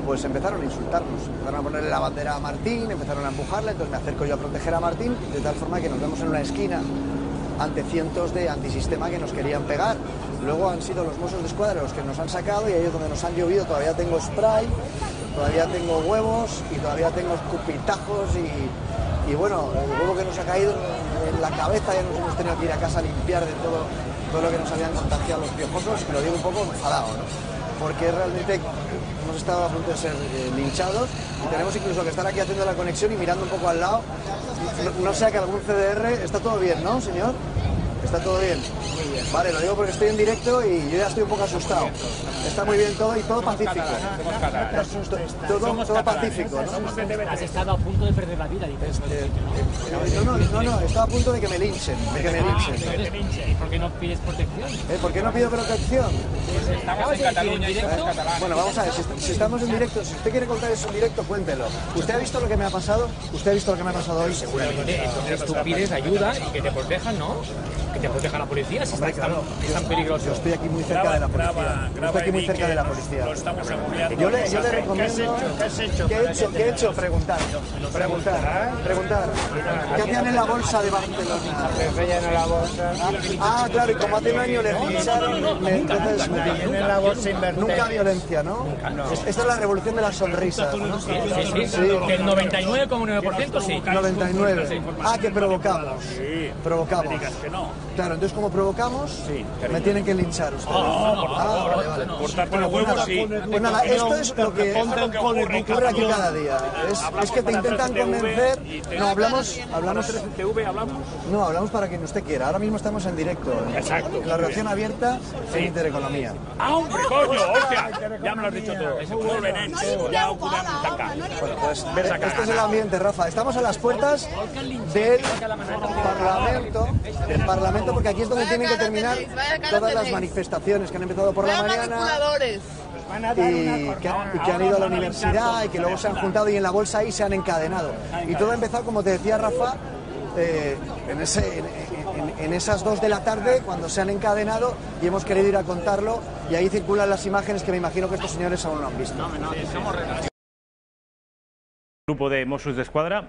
pues empezaron a insultarnos, empezaron a ponerle la bandera a Martín, empezaron a empujarla, entonces me acerco yo a proteger a Martín, de tal forma que nos vemos en una esquina ante cientos de antisistema que nos querían pegar. Luego han sido los Mossos de Escuadra los que nos han sacado, y ahí es donde nos han llovido. Todavía tengo spray, todavía tengo huevos y todavía tengo escupitajos y bueno, el huevo que nos ha caído en la cabeza, ya nos hemos tenido que ir a casa a limpiar de todo lo que nos habían contagiado los piojosos, y lo digo un poco enfadado, ¿no? Porque realmente hemos estado a punto de ser linchados, y tenemos incluso que estar aquí haciendo la conexión y mirando un poco al lado, no sea que algún CDR... Está todo bien, ¿no, señor? ¿Está todo bien? Muy bien. Vale, lo digo porque estoy en directo y yo ya estoy un poco asustado. Está muy bien todo y todo pacífico. Todo pacífico, ¿no? Has estado a punto de perder la vida, dices. No, estaba a punto de que me linchen. ¿Y por qué no pides protección? ¿Por qué no pido protección? ¿Estamos en Cataluña? Bueno, vamos a ver, si estamos en directo, si usted quiere contar eso en directo, cuéntelo. ¿Usted ha visto lo que me ha pasado? ¿Usted ha visto lo que me ha pasado hoy? Seguramente. Entonces tú pides ayuda y que te protejan, ¿no? Que te proteja la policía, si está tan peligroso. Yo estoy aquí muy cerca de la policía. Estoy aquí muy cerca de la policía. Yo le recomiendo... ¿Qué he hecho? Preguntar. ¿Qué hacían en la bolsa de Barcelona. en la bolsa. Ah, claro, y como hace un año le pincharon, entonces En la bolsa nunca violencia, ¿no? Esta es la revolución de las sonrisas, ¿no? Sí. El 99,9% sí. 99. Ah, que provocamos. Provocamos. Claro, entonces como provocamos, me tienen que linchar ustedes. Vale. Cortarte los huevos, sí. Pues nada, esto es lo que ocurre aquí cada día. Es que te intentan convencer. No, hablamos. TV hablamos. No, hablamos para quien usted quiera. Ahora mismo estamos en directo. Exacto. En la redacción abierta en Intereconomía. ¡Ah, hombre, coño! ¡Hostia! Ya me lo has dicho todo. Molt bé, nens. Ja ho podem tancar. Bueno, pues este es el ambiente, Rafa. Estamos a las puertas del Parlamento, porque aquí es donde tienen que terminar todas las manifestaciones que han empezado por la mañana y que han ido a la universidad y que luego se han juntado y en la bolsa ahí se han encadenado. Y todo ha empezado, como te decía Rafa, en esas 2 de la tarde, cuando se han encadenado y hemos querido ir a contarlo, y ahí circulan las imágenes que me imagino que estos señores aún no han visto. Grupo de Mossos de Escuadra,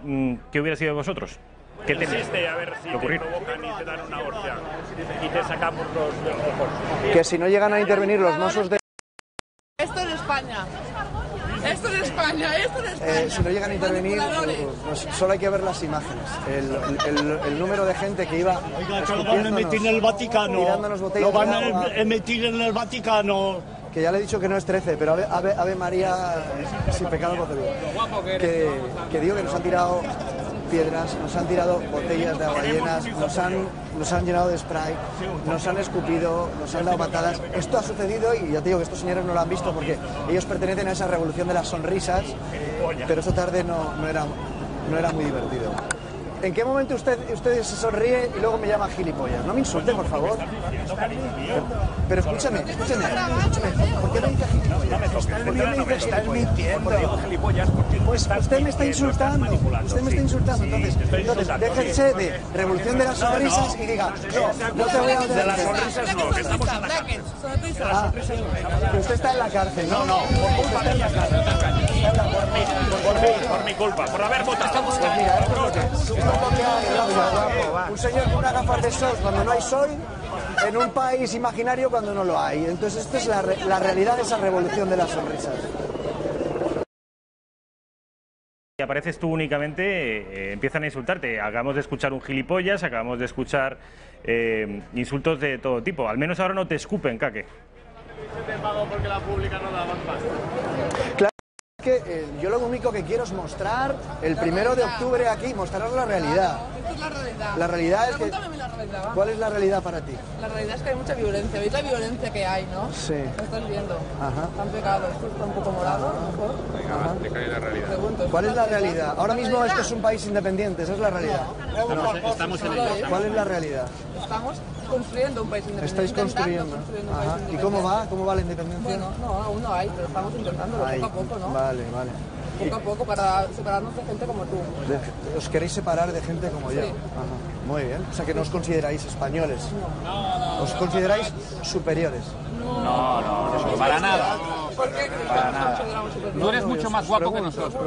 ¿qué hubiera sido de vosotros? ¿Qué tenéis? A ver si te provocan y te dan una hostia y te sacamos los ojos. Que si no llegan a intervenir los Mossos de... Esto es España. Esto es España. si no llegan a intervenir, pues solo hay que ver las imágenes. El número de gente que iba que lo van a emitir en el Vaticano. Lo van a emitir en el Vaticano. Que ya le he dicho que no es 13, pero Ave María sin pecado concebido. Que digo que nos han tirado piedras, nos han tirado botellas de agua llenas, nos han llenado de spray, nos han escupido, nos han dado patadas. Esto ha sucedido y ya te digo que estos señores no lo han visto porque ellos pertenecen a esa revolución de las sonrisas, pero esa tarde no era muy divertido. ¿En qué momento usted se sonríe y luego me llama gilipollas? No me insulte, por favor. Pero escúchame. ¿Por qué me dice gilipollas? Estás mintiendo. Pues usted me está insultando. Entonces, déjense de revolución de las sonrisas y diga, no te voy a De las sonrisas no, que estamos en la cárcel. Que usted está en la cárcel. No, por mi culpa, por haber votado. Un señor con una gafas de sol cuando no hay sol, en un país imaginario cuando no lo hay. Entonces esta es la realidad de esa revolución de las sonrisas. Y apareces tú únicamente, empiezan a insultarte. Acabamos de escuchar un gilipollas, acabamos de escuchar insultos de todo tipo. Al menos ahora no te escupen, Kake. Se te pagó porque la pública no daba más. Claro. Yo lo único que quiero es mostrar el 1 de octubre aquí, mostraros la realidad. Esto es la realidad. La realidad es que... Cuéntame la realidad, ¿va? ¿Cuál es la realidad para ti? La realidad es que hay mucha violencia. ¿Veis la violencia que hay, no? Sí. Lo estás viendo. Ajá. Están pegados. Esto está un poco morado, mejor. Ajá. la realidad. Pregunto, ¿Cuál es la realidad? Ahora mismo esto es un país independiente, esa es la realidad. Estamos en ello. ¿Cuál es la realidad? Estamos construyendo un país independiente. Estáis construyendo. Un país Ajá. ¿Y independiente. cómo va? ¿Cómo va la independencia? Bueno, no, aún no hay, pero estamos intentándolo Ahí. poco a poco, ¿no? Vale. Poco a poco para separarnos de gente como tú. Os queréis separar de gente como yo. Sí. Ajá. Muy bien. O sea que no os consideráis españoles. Os consideráis superiores. No, para nada. ¿Por qué crees que nos consideramos superiores? No eres mucho más guapo que nosotros.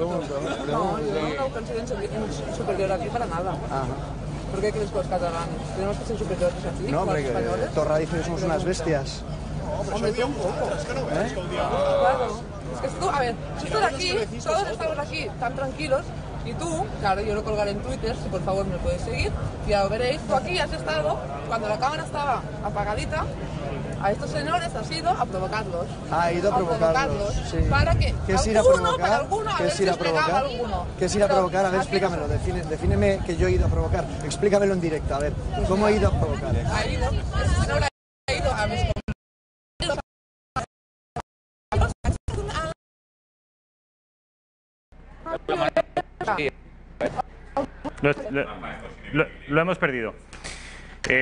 No, yo no considero superior a ti para nada. Ajá. ¿Por qué crees que los catalanes tenemos que ser superiores a ti? No, hombre, los españoles? que Torra dice que somos unas bestias. Hombre, tú un poco. Claro. Es que tú, a ver, si estoy aquí, todos estamos aquí tan tranquilos, y tú, claro, yo lo colgaré en Twitter, si por favor me puedes seguir, ya lo veréis, tú aquí has estado, cuando la cámara estaba apagadita, a estos señores has ido a provocarlos. Ha ido a provocarlos. Sí. Para que ¿Qué es ir a alguno, provocar? para alguno, a ¿Qué ver es si ir a os pegaba provocar? alguno. ¿Qué es ir a Pero provocar? A ver, aquí explícamelo. Defíneme que yo he ido a provocar. Explícamelo en directo. A ver, ¿cómo he ido a provocar? Ha ido, ese señor ha ido a mis compañeros. Lo hemos perdido.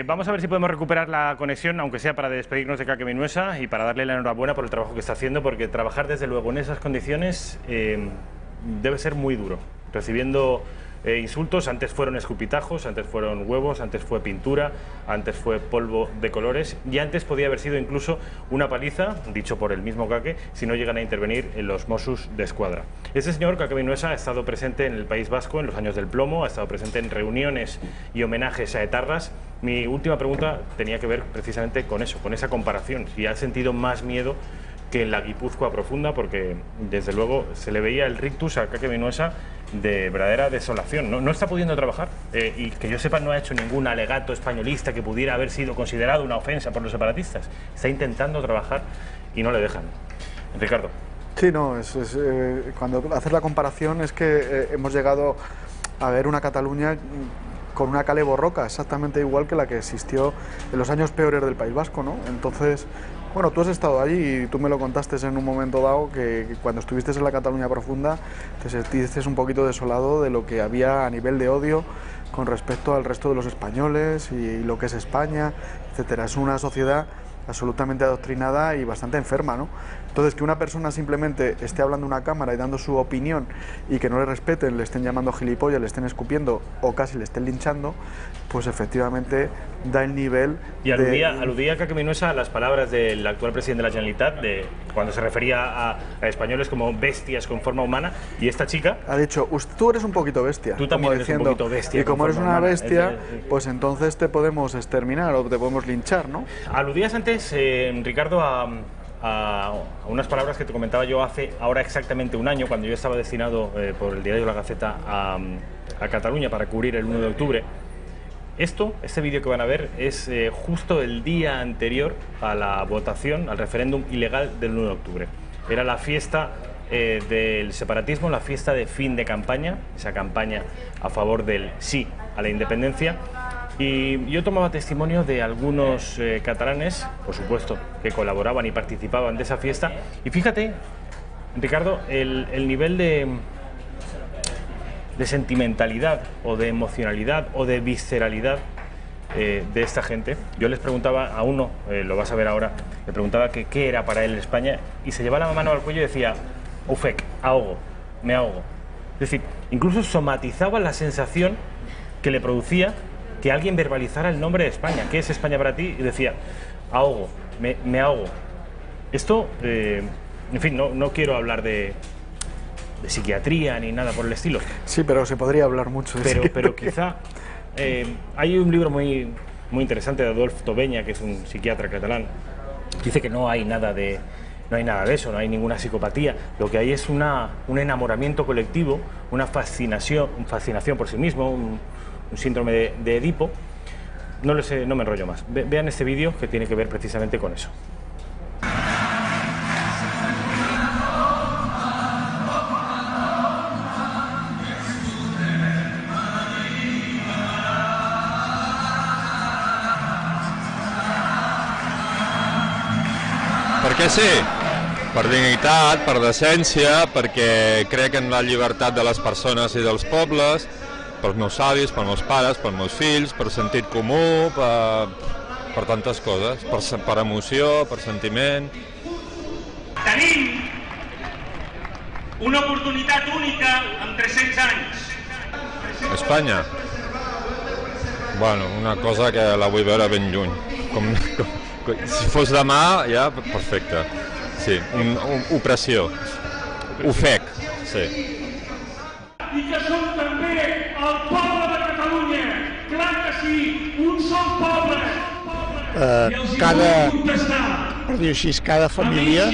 Vamos a ver si podemos recuperar la conexión, aunque sea para despedirnos de Kake Minuesa y para darle la enhorabuena por el trabajo que está haciendo, porque trabajar desde luego en esas condiciones debe ser muy duro, recibiendo insultos. Antes fueron escupitajos, antes fueron huevos, antes fue pintura, antes fue polvo de colores y antes podía haber sido incluso una paliza, dicho por el mismo Kake, si no llegan a intervenir en los Mossos d'Esquadra. Ese señor, Kake Vinuesa, ha estado presente en el País Vasco en los años del plomo, ha estado presente en reuniones y homenajes a etarras. Mi última pregunta tenía que ver precisamente con eso, con esa comparación. Si ha sentido más miedo que en la Guipúzcoa profunda, porque desde luego se le veía el rictus a Kake Vinuesa de verdadera desolación. No está pudiendo trabajar y que yo sepa no ha hecho ningún alegato españolista que pudiera haber sido considerado una ofensa por los separatistas. Está intentando trabajar y no le dejan. Ricardo. Sí, no, cuando haces la comparación es que hemos llegado a ver una Cataluña con una Kale Borroka, exactamente igual que la que existió en los años peores del País Vasco, ¿no? Entonces, bueno, tú has estado allí y tú me lo contaste en un momento dado que cuando estuviste en la Cataluña profunda te sentiste un poquito desolado de lo que había a nivel de odio con respecto al resto de los españoles y lo que es España, etcétera. Es una sociedad absolutamente adoctrinada y bastante enferma, ¿no? Entonces, que una persona simplemente esté hablando en una cámara y dando su opinión y que no le respeten, le estén llamando gilipollas, le estén escupiendo o casi le estén linchando, pues efectivamente da el nivel y aludía Kake Vinuesa a las palabras del actual presidente de la Generalitat, cuando se refería a españoles como bestias con forma humana, y esta chica ha dicho, tú eres un poquito bestia. Tú también eres un poquito bestia. Y como eres una bestia, pues entonces te podemos exterminar o te podemos linchar, ¿no? Aludías antes, Ricardo, a unas palabras que te comentaba yo hace ahora exactamente un año, cuando yo estaba destinado por el diario La Gaceta a Cataluña para cubrir el 1 de octubre. Este vídeo que van a ver es justo el día anterior a la votación, al referéndum ilegal del 1 de octubre. Era la fiesta del separatismo, la fiesta de fin de campaña, esa campaña a favor del sí a la independencia. Y yo tomaba testimonio de algunos catalanes, por supuesto, que colaboraban y participaban de esa fiesta. Y fíjate, Ricardo, el nivel de sentimentalidad o de emocionalidad o de visceralidad de esta gente. Yo les preguntaba a uno, lo vas a ver ahora, le preguntaba que qué era para él España y se llevaba la mano al cuello y decía, ufec, ahogo, me ahogo. Es decir, incluso somatizaba la sensación que le producía que alguien verbalizara el nombre de España. ¿Qué es España para ti? Y decía, ahogo, me ahogo. Esto, en fin, no quiero hablar de psiquiatría ni nada por el estilo. Sí, pero se podría hablar mucho de pero quizá hay un libro muy interesante de Adolf Tobeña, que es un psiquiatra catalán. Dice que no hay nada de eso, no hay ninguna psicopatía. Lo que hay es un enamoramiento colectivo, una fascinación por sí mismo, un síndrome de Edipo. No lo sé, no me enrollo más. Vean este vídeo que tiene que ver precisamente con eso. Per què sí? Per dignitat, per decència, perquè crec en la llibertat de les persones i dels pobles, pels meus avis, pels meus pares, pels meus fills, per sentit comú, per tantes coses, per emoció, per sentiment. Tenim una oportunitat única en 300 anys. Espanya? Bueno, una cosa que la vull veure ben lluny. Si fos demà, ja, perfecte. Sí, opressió. Ofec, sí. I que som també el poble de Catalunya. Clar que sí, un sol poble. Per dir així, cada família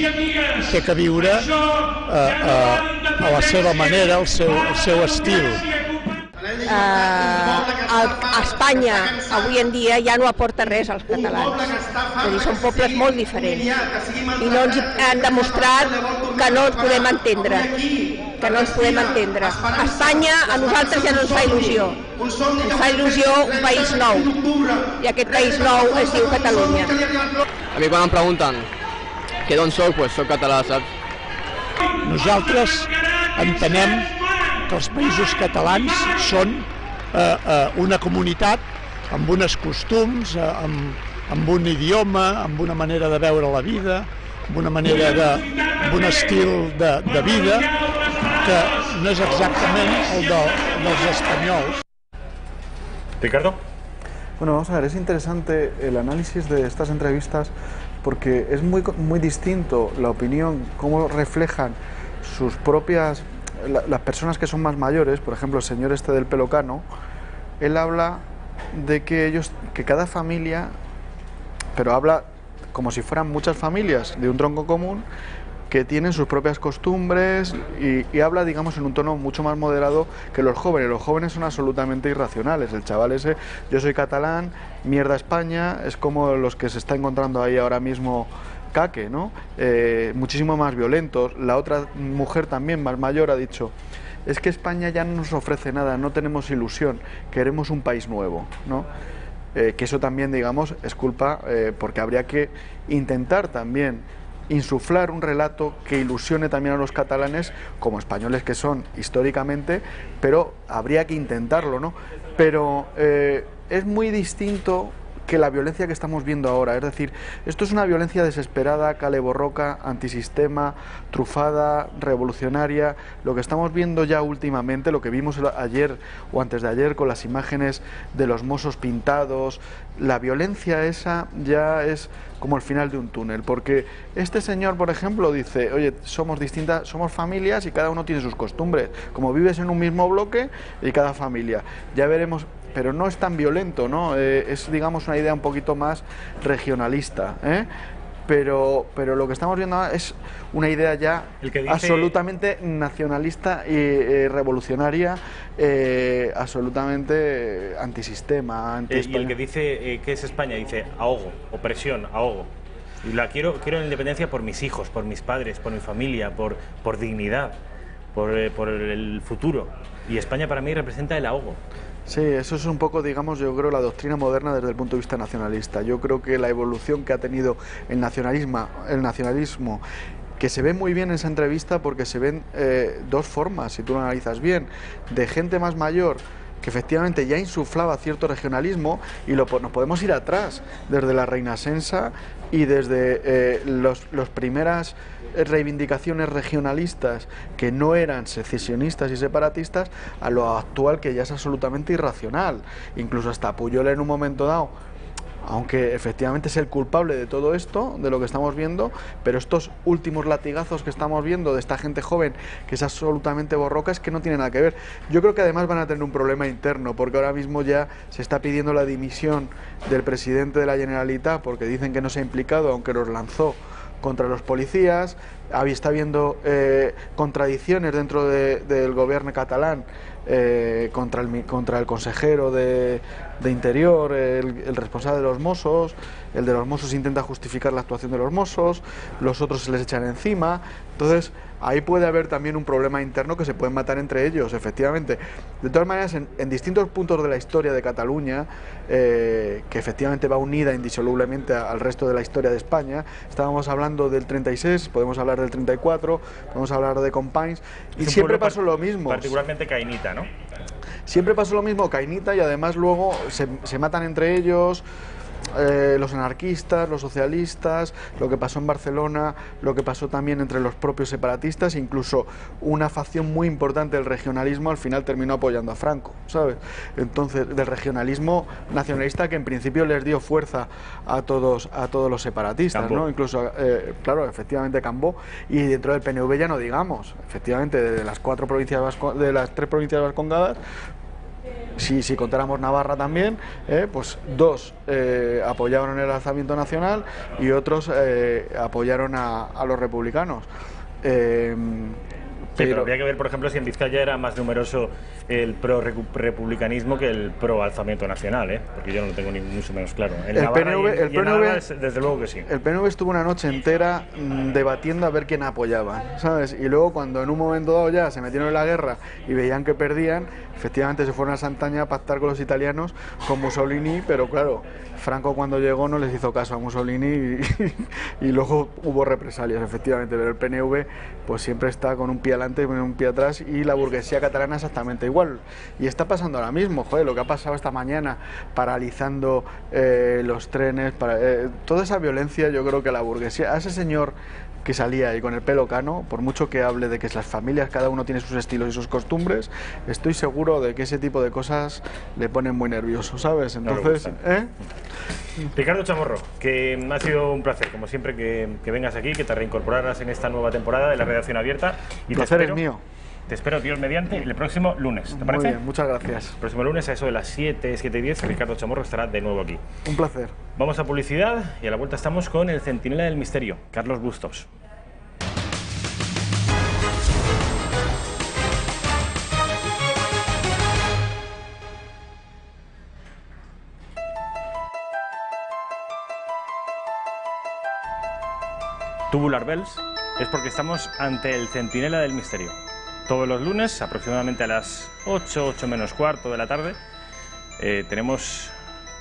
té que viure a la seva manera, al seu estil. Espanya avui en dia ja no aporta res als catalans, és a dir, són pobles molt diferents i no ens han demostrat que no ens podem entendre, Espanya a nosaltres ja no ens fa il·lusió, ens fa il·lusió un país nou i aquest país nou es diu Catalunya. A mi quan em pregunten que d'on soc, doncs soc català, saps? Nosaltres entenem que els països catalans són una comunitat amb uns costums, amb un idioma, amb una manera de veure la vida, amb un estil de vida que no és exactament el dels espanyols. Ricardo. Bueno, vamos a ver, es interesante el análisis de estas entrevistas porque es muy distinto la opinión, cómo reflejan sus propias, las personas que son más mayores, por ejemplo el señor este del pelo cano, él habla de que cada familia, pero habla como si fueran muchas familias de un tronco común, que tienen sus propias costumbres y habla, digamos, en un tono mucho más moderado que los jóvenes. Los jóvenes son absolutamente irracionales. El chaval ese, yo soy catalán, mierda España, es como los que se está encontrando ahí ahora mismo Caque, ¿no? Muchísimo más violentos. La otra mujer también, más mayor, ha dicho, es que España ya no nos ofrece nada, no tenemos ilusión, queremos un país nuevo, ¿no? Que eso también, digamos, es culpa, porque habría que intentar también insuflar un relato que ilusione también a los catalanes, como españoles que son históricamente, pero habría que intentarlo, ¿no? Pero es muy distinto que la violencia que estamos viendo ahora, es decir, esto es una violencia desesperada, caleborroca, antisistema, trufada, revolucionaria. Lo que estamos viendo ya últimamente, lo que vimos ayer o antes de ayer con las imágenes de los mozos pintados, la violencia esa ya es como el final de un túnel, porque este señor, por ejemplo, dice, oye, somos distintas, somos familias y cada uno tiene sus costumbres, como vives en un mismo bloque y cada familia, ya veremos. Pero no es tan violento, ¿no? Es, digamos, una idea un poquito más regionalista, ¿eh? Pero lo que estamos viendo ahora es una idea ya absolutamente nacionalista y revolucionaria, absolutamente antisistema, y el que dice que es España dice ahogo, opresión, ahogo. Y la quiero en independencia por mis hijos, por mis padres, por mi familia, por dignidad, por el futuro. Y España para mí representa el ahogo. Sí, eso es un poco, digamos, yo creo, la doctrina moderna desde el punto de vista nacionalista. Yo creo que la evolución que ha tenido el nacionalismo, que se ve muy bien en esa entrevista porque se ven dos formas, si tú lo analizas bien, de gente más mayor que efectivamente ya insuflaba cierto regionalismo, y nos podemos ir atrás, desde la Reinasensa y desde las primeras reivindicaciones regionalistas que no eran secesionistas y separatistas, a lo actual que ya es absolutamente irracional. Incluso hasta Pujol en un momento dado, aunque efectivamente es el culpable de todo esto, de lo que estamos viendo, pero estos últimos latigazos que estamos viendo de esta gente joven, que es absolutamente borroca, es que no tiene nada que ver. Yo creo que además van a tener un problema interno, porque ahora mismo ya se está pidiendo la dimisión del presidente de la Generalitat, porque dicen que no se ha implicado, aunque los lanzó contra los policías. Está habiendo contradicciones dentro del gobierno catalán, contra el consejero de Interior, el responsable de los Mossos. El de los Mossos intenta justificar la actuación de los Mossos, los otros se les echan encima. Entonces ahí puede haber también un problema interno, que se pueden matar entre ellos, efectivamente. De todas maneras, en distintos puntos de la historia de Cataluña, que efectivamente va unida indisolublemente al resto de la historia de España, estábamos hablando del 36, podemos hablar del 34, podemos hablar de Companys, y siempre pasó lo mismo. Particularmente cainita, ¿no? Siempre pasó lo mismo, cainita, y además luego se matan entre ellos. Los anarquistas, los socialistas, lo que pasó en Barcelona, lo que pasó también entre los propios separatistas, incluso una facción muy importante del regionalismo al final terminó apoyando a Franco, ¿sabes? Entonces, del regionalismo nacionalista, que en principio les dio fuerza a todos los separatistas, Cambó, ¿no? Incluso, claro, efectivamente Cambó, y dentro del PNV ya no digamos, efectivamente, de las 3 provincias vascongadas, si contáramos Navarra también, pues 2 apoyaron el alzamiento nacional y otros apoyaron a los republicanos. Pero habría que ver, por ejemplo, si en Vizcaya era más numeroso el pro-republicanismo que el pro-alzamiento nacional, porque yo no lo tengo ni mucho menos claro. En Navarra, desde luego que sí. El PNV estuvo una noche entera debatiendo a ver quién apoyaban, ¿sabes? Y luego, cuando en un momento dado ya se metieron en la guerra y veían que perdían, efectivamente se fueron a Santaña a pactar con los italianos, con Mussolini, pero claro, Franco cuando llegó no les hizo caso a Mussolini y luego hubo represalias, efectivamente, pero el PNV pues siempre está con un pie adelante y un pie atrás, y la burguesía catalana exactamente igual. Y está pasando ahora mismo, joder, lo que ha pasado esta mañana, paralizando los trenes, toda esa violencia. Yo creo que la burguesía, a ese señor que salía ahí con el pelo cano, por mucho que hable de que las familias, cada uno tiene sus estilos y sus costumbres, estoy seguro de que ese tipo de cosas le ponen muy nervioso, ¿sabes? Entonces, Ricardo Chamorro, que ha sido un placer, como siempre, que vengas aquí, que te reincorporaras en esta nueva temporada de la redacción abierta. Y el placer es mío. Te espero, Dios mediante, el próximo lunes, ¿te parece? Muy bien, muchas gracias. El próximo lunes a eso de las 7, 7:10, Ricardo Chamorro estará de nuevo aquí. Un placer. Vamos a publicidad y a la vuelta estamos con el centinela del misterio, Carlos Bustos. Tubular Bells es porque estamos ante el centinela del misterio. Todos los lunes, aproximadamente a las 8, 8 menos cuarto de la tarde, tenemos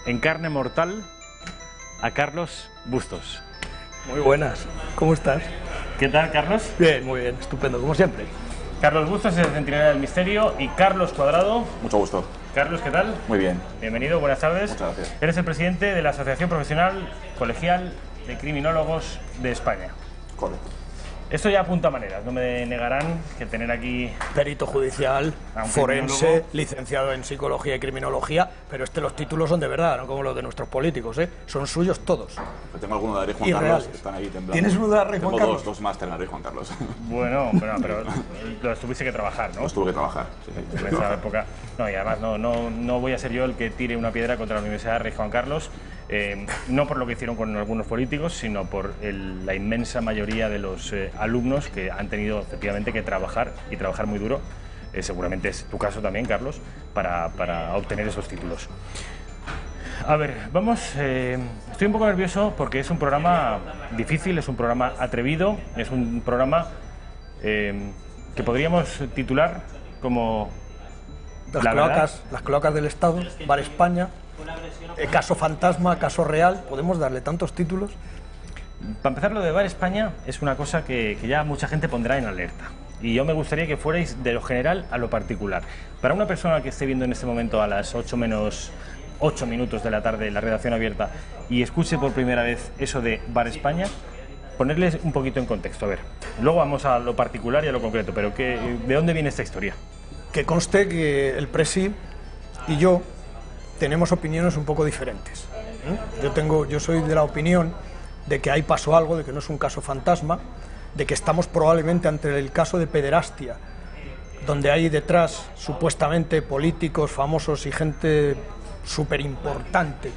en carne mortal a Carlos Bustos. Muy buenas, ¿cómo estás? ¿Qué tal, Carlos? Bien, muy bien, estupendo, como siempre. Carlos Bustos es el centinela del misterio y Carlos Cuadrado. Mucho gusto. Carlos, ¿qué tal? Muy bien. Bienvenido, buenas tardes. Muchas gracias. Eres el presidente de la Asociación Profesional Colegial de Criminólogos de España. Correcto. Esto ya apunta a maneras, no me negarán que tener aquí... Perito judicial, forense, licenciado en psicología y criminología, pero los títulos son de verdad, no como los de nuestros políticos, son suyos todos. Yo tengo alguno de Rey Juan Carlos, que están ahí temblando. ¿Tienes uno de Rey Juan Carlos? Tengo dos máster en Rey Juan Carlos. Bueno, pero los tuviste que trabajar, ¿no? Los tuve que trabajar, sí. En esa época. No, y además no voy a ser yo el que tire una piedra contra la Universidad Rey Juan Carlos, no por lo que hicieron con algunos políticos, sino por la inmensa mayoría de los alumnos que han tenido efectivamente que trabajar y trabajar muy duro, seguramente es tu caso también, Carlos, para obtener esos títulos. A ver, vamos, estoy un poco nervioso porque es un programa difícil, es un programa atrevido, es un programa que podríamos titular como las cloacas del Estado, Bar España, caso fantasma, caso real, ¿podemos darle tantos títulos? Para empezar, lo de Bar España es una cosa que ya mucha gente pondrá en alerta. Y yo me gustaría que fuerais de lo general a lo particular. Para una persona que esté viendo en este momento a las 8 menos 8 minutos de la tarde la redacción abierta y escuche por primera vez eso de Bar España, ponerles un poquito en contexto. A ver, luego vamos a lo particular y a lo concreto, pero ¿de dónde viene esta historia? Que conste que el Presi y yo tenemos opiniones un poco diferentes. Yo soy de la opinión de que ahí pasó algo, de que no es un caso fantasma, de que estamos probablemente ante el caso de pederastia, donde hay detrás supuestamente políticos famosos y gente súper importante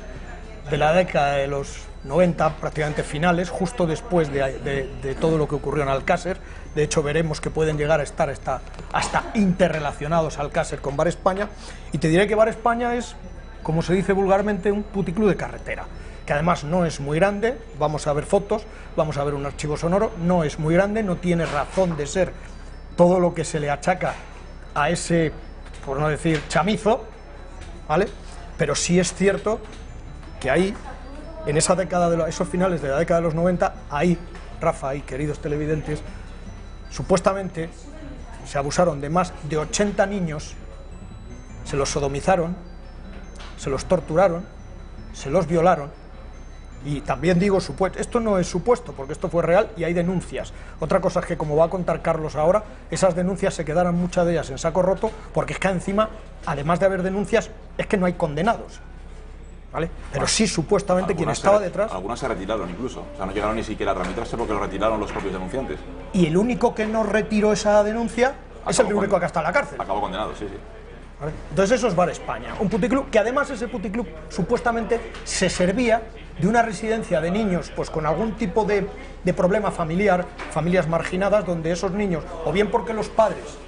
de la década de los 90, prácticamente finales, justo después de todo lo que ocurrió en Alcácer. De hecho, veremos que pueden llegar a estar hasta interrelacionados Alcácer con Bar España. Y te diré que Bar España es, como se dice vulgarmente, un puticlub de carretera, que además no es muy grande. Vamos a ver fotos, vamos a ver un archivo sonoro, no es muy grande, no tiene razón de ser todo lo que se le achaca a ese, por no decir, chamizo, ¿vale? Pero sí es cierto que ahí, en esa década, esos finales de la década de los 90, ahí, Rafa y queridos televidentes, supuestamente se abusaron de más de 80 niños, se los sodomizaron, se los torturaron, se los violaron. Y también digo supuesto, esto no es supuesto porque esto fue real y hay denuncias. Otra cosa es que, como va a contar Carlos ahora, esas denuncias se quedaron muchas de ellas en saco roto, porque es que encima, además de haber denuncias, es que no hay condenados, ¿vale? Pero sí, supuestamente quien estaba detrás... Algunas se retiraron incluso, o sea, no llegaron ni siquiera a tramitarse porque lo retiraron los propios denunciantes. Y el único que no retiró esa denuncia es el único que está en la cárcel. Acabó condenado, sí. ¿Vale? Entonces eso es Bar España, un puticlub que además ese puticlub supuestamente se servía de una residencia de niños pues con algún tipo de problema familiar, familias marginadas, donde esos niños, o bien porque los padres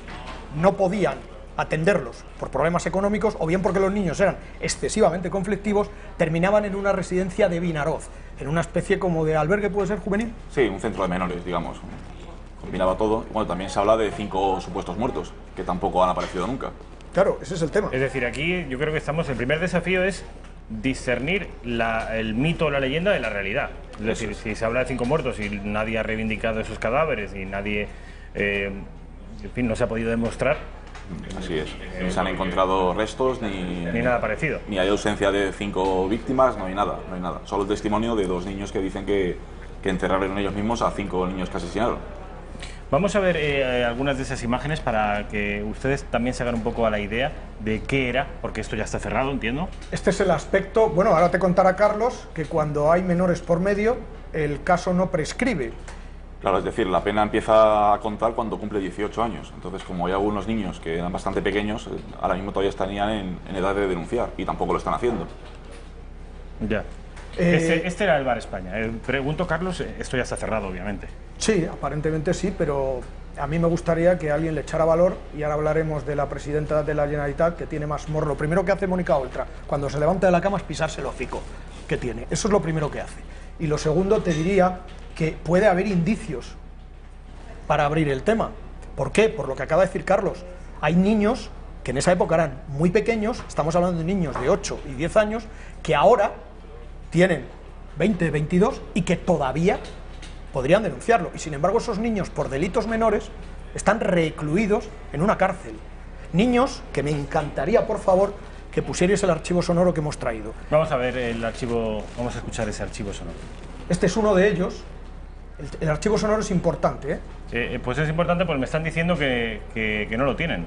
no podían atenderlos por problemas económicos, o bien porque los niños eran excesivamente conflictivos, terminaban en una residencia de Vinaroz, en una especie como de albergue, ¿puede ser juvenil? Sí, un centro de menores, digamos. Combinaba todo. Bueno, también se habla de 5 supuestos muertos, que tampoco han aparecido nunca. Claro, ese es el tema. Es decir, aquí yo creo que el primer desafío es discernir el mito o la leyenda de la realidad. Es decir, si se habla de 5 muertos y nadie ha reivindicado esos cadáveres y nadie, en fin, no se ha podido demostrar. Así es. No se han encontrado restos ni nada parecido. Ni hay ausencia de 5 víctimas, no hay nada. Solo el testimonio de 2 niños que dicen que que enterraron ellos mismos a 5 niños que asesinaron. Vamos a ver algunas de esas imágenes para que ustedes también se hagan un poco a la idea de qué era, porque esto ya está cerrado, entiendo. Este es el aspecto, bueno, ahora te contará Carlos que cuando hay menores por medio, el caso no prescribe. Claro, es decir, la pena empieza a contar cuando cumple 18 años. Entonces, como hay algunos niños que eran bastante pequeños, ahora mismo todavía estarían en edad de denunciar y tampoco lo están haciendo. Ya. Este era el Bar España. Pregunto, Carlos, esto ya está cerrado, obviamente. Sí, aparentemente sí, pero a mí me gustaría que alguien le echara valor, y ahora hablaremos de la presidenta de la Generalitat, que tiene más morro. Lo primero que hace Mónica Oltra cuando se levanta de la cama es pisarse el hocico que tiene. Eso es lo primero que hace. Y lo segundo, te diría que puede haber indicios para abrir el tema. ¿Por qué? Por lo que acaba de decir Carlos. Hay niños que en esa época eran muy pequeños, estamos hablando de niños de 8 y 10 años, que ahora tienen 20, 22 y que todavía podrían denunciarlo. Y sin embargo esos niños por delitos menores están recluidos en una cárcel. Niños que me encantaría, por favor, que pusierais el archivo sonoro que hemos traído. Vamos a ver el archivo, vamos a escuchar ese archivo sonoro. Este es uno de ellos. El archivo sonoro es importante, pues es importante porque me están diciendo que no lo tienen.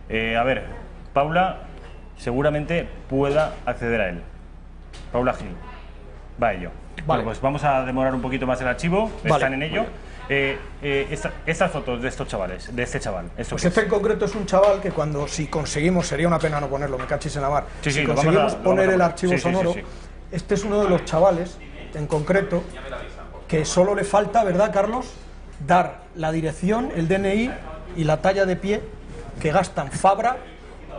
A ver, Paula seguramente pueda acceder a él. Paula Gil, va a ello. Vale. Bueno, pues vamos a demorar un poquito más el archivo, Vale. están en ello. Estas fotos de estos chavales, de este chaval. Pues este en concreto es un chaval que cuando, si conseguimos, sería una pena no ponerlo, me cachis en la mar, Sí, si lo conseguimos vamos a poner el poner. archivo Sí, sí, sonoro, sí. este es uno de los chavales, en concreto, que solo le falta, ¿verdad, Carlos?, dar la dirección, el DNI y la talla de pie que gastan Fabra,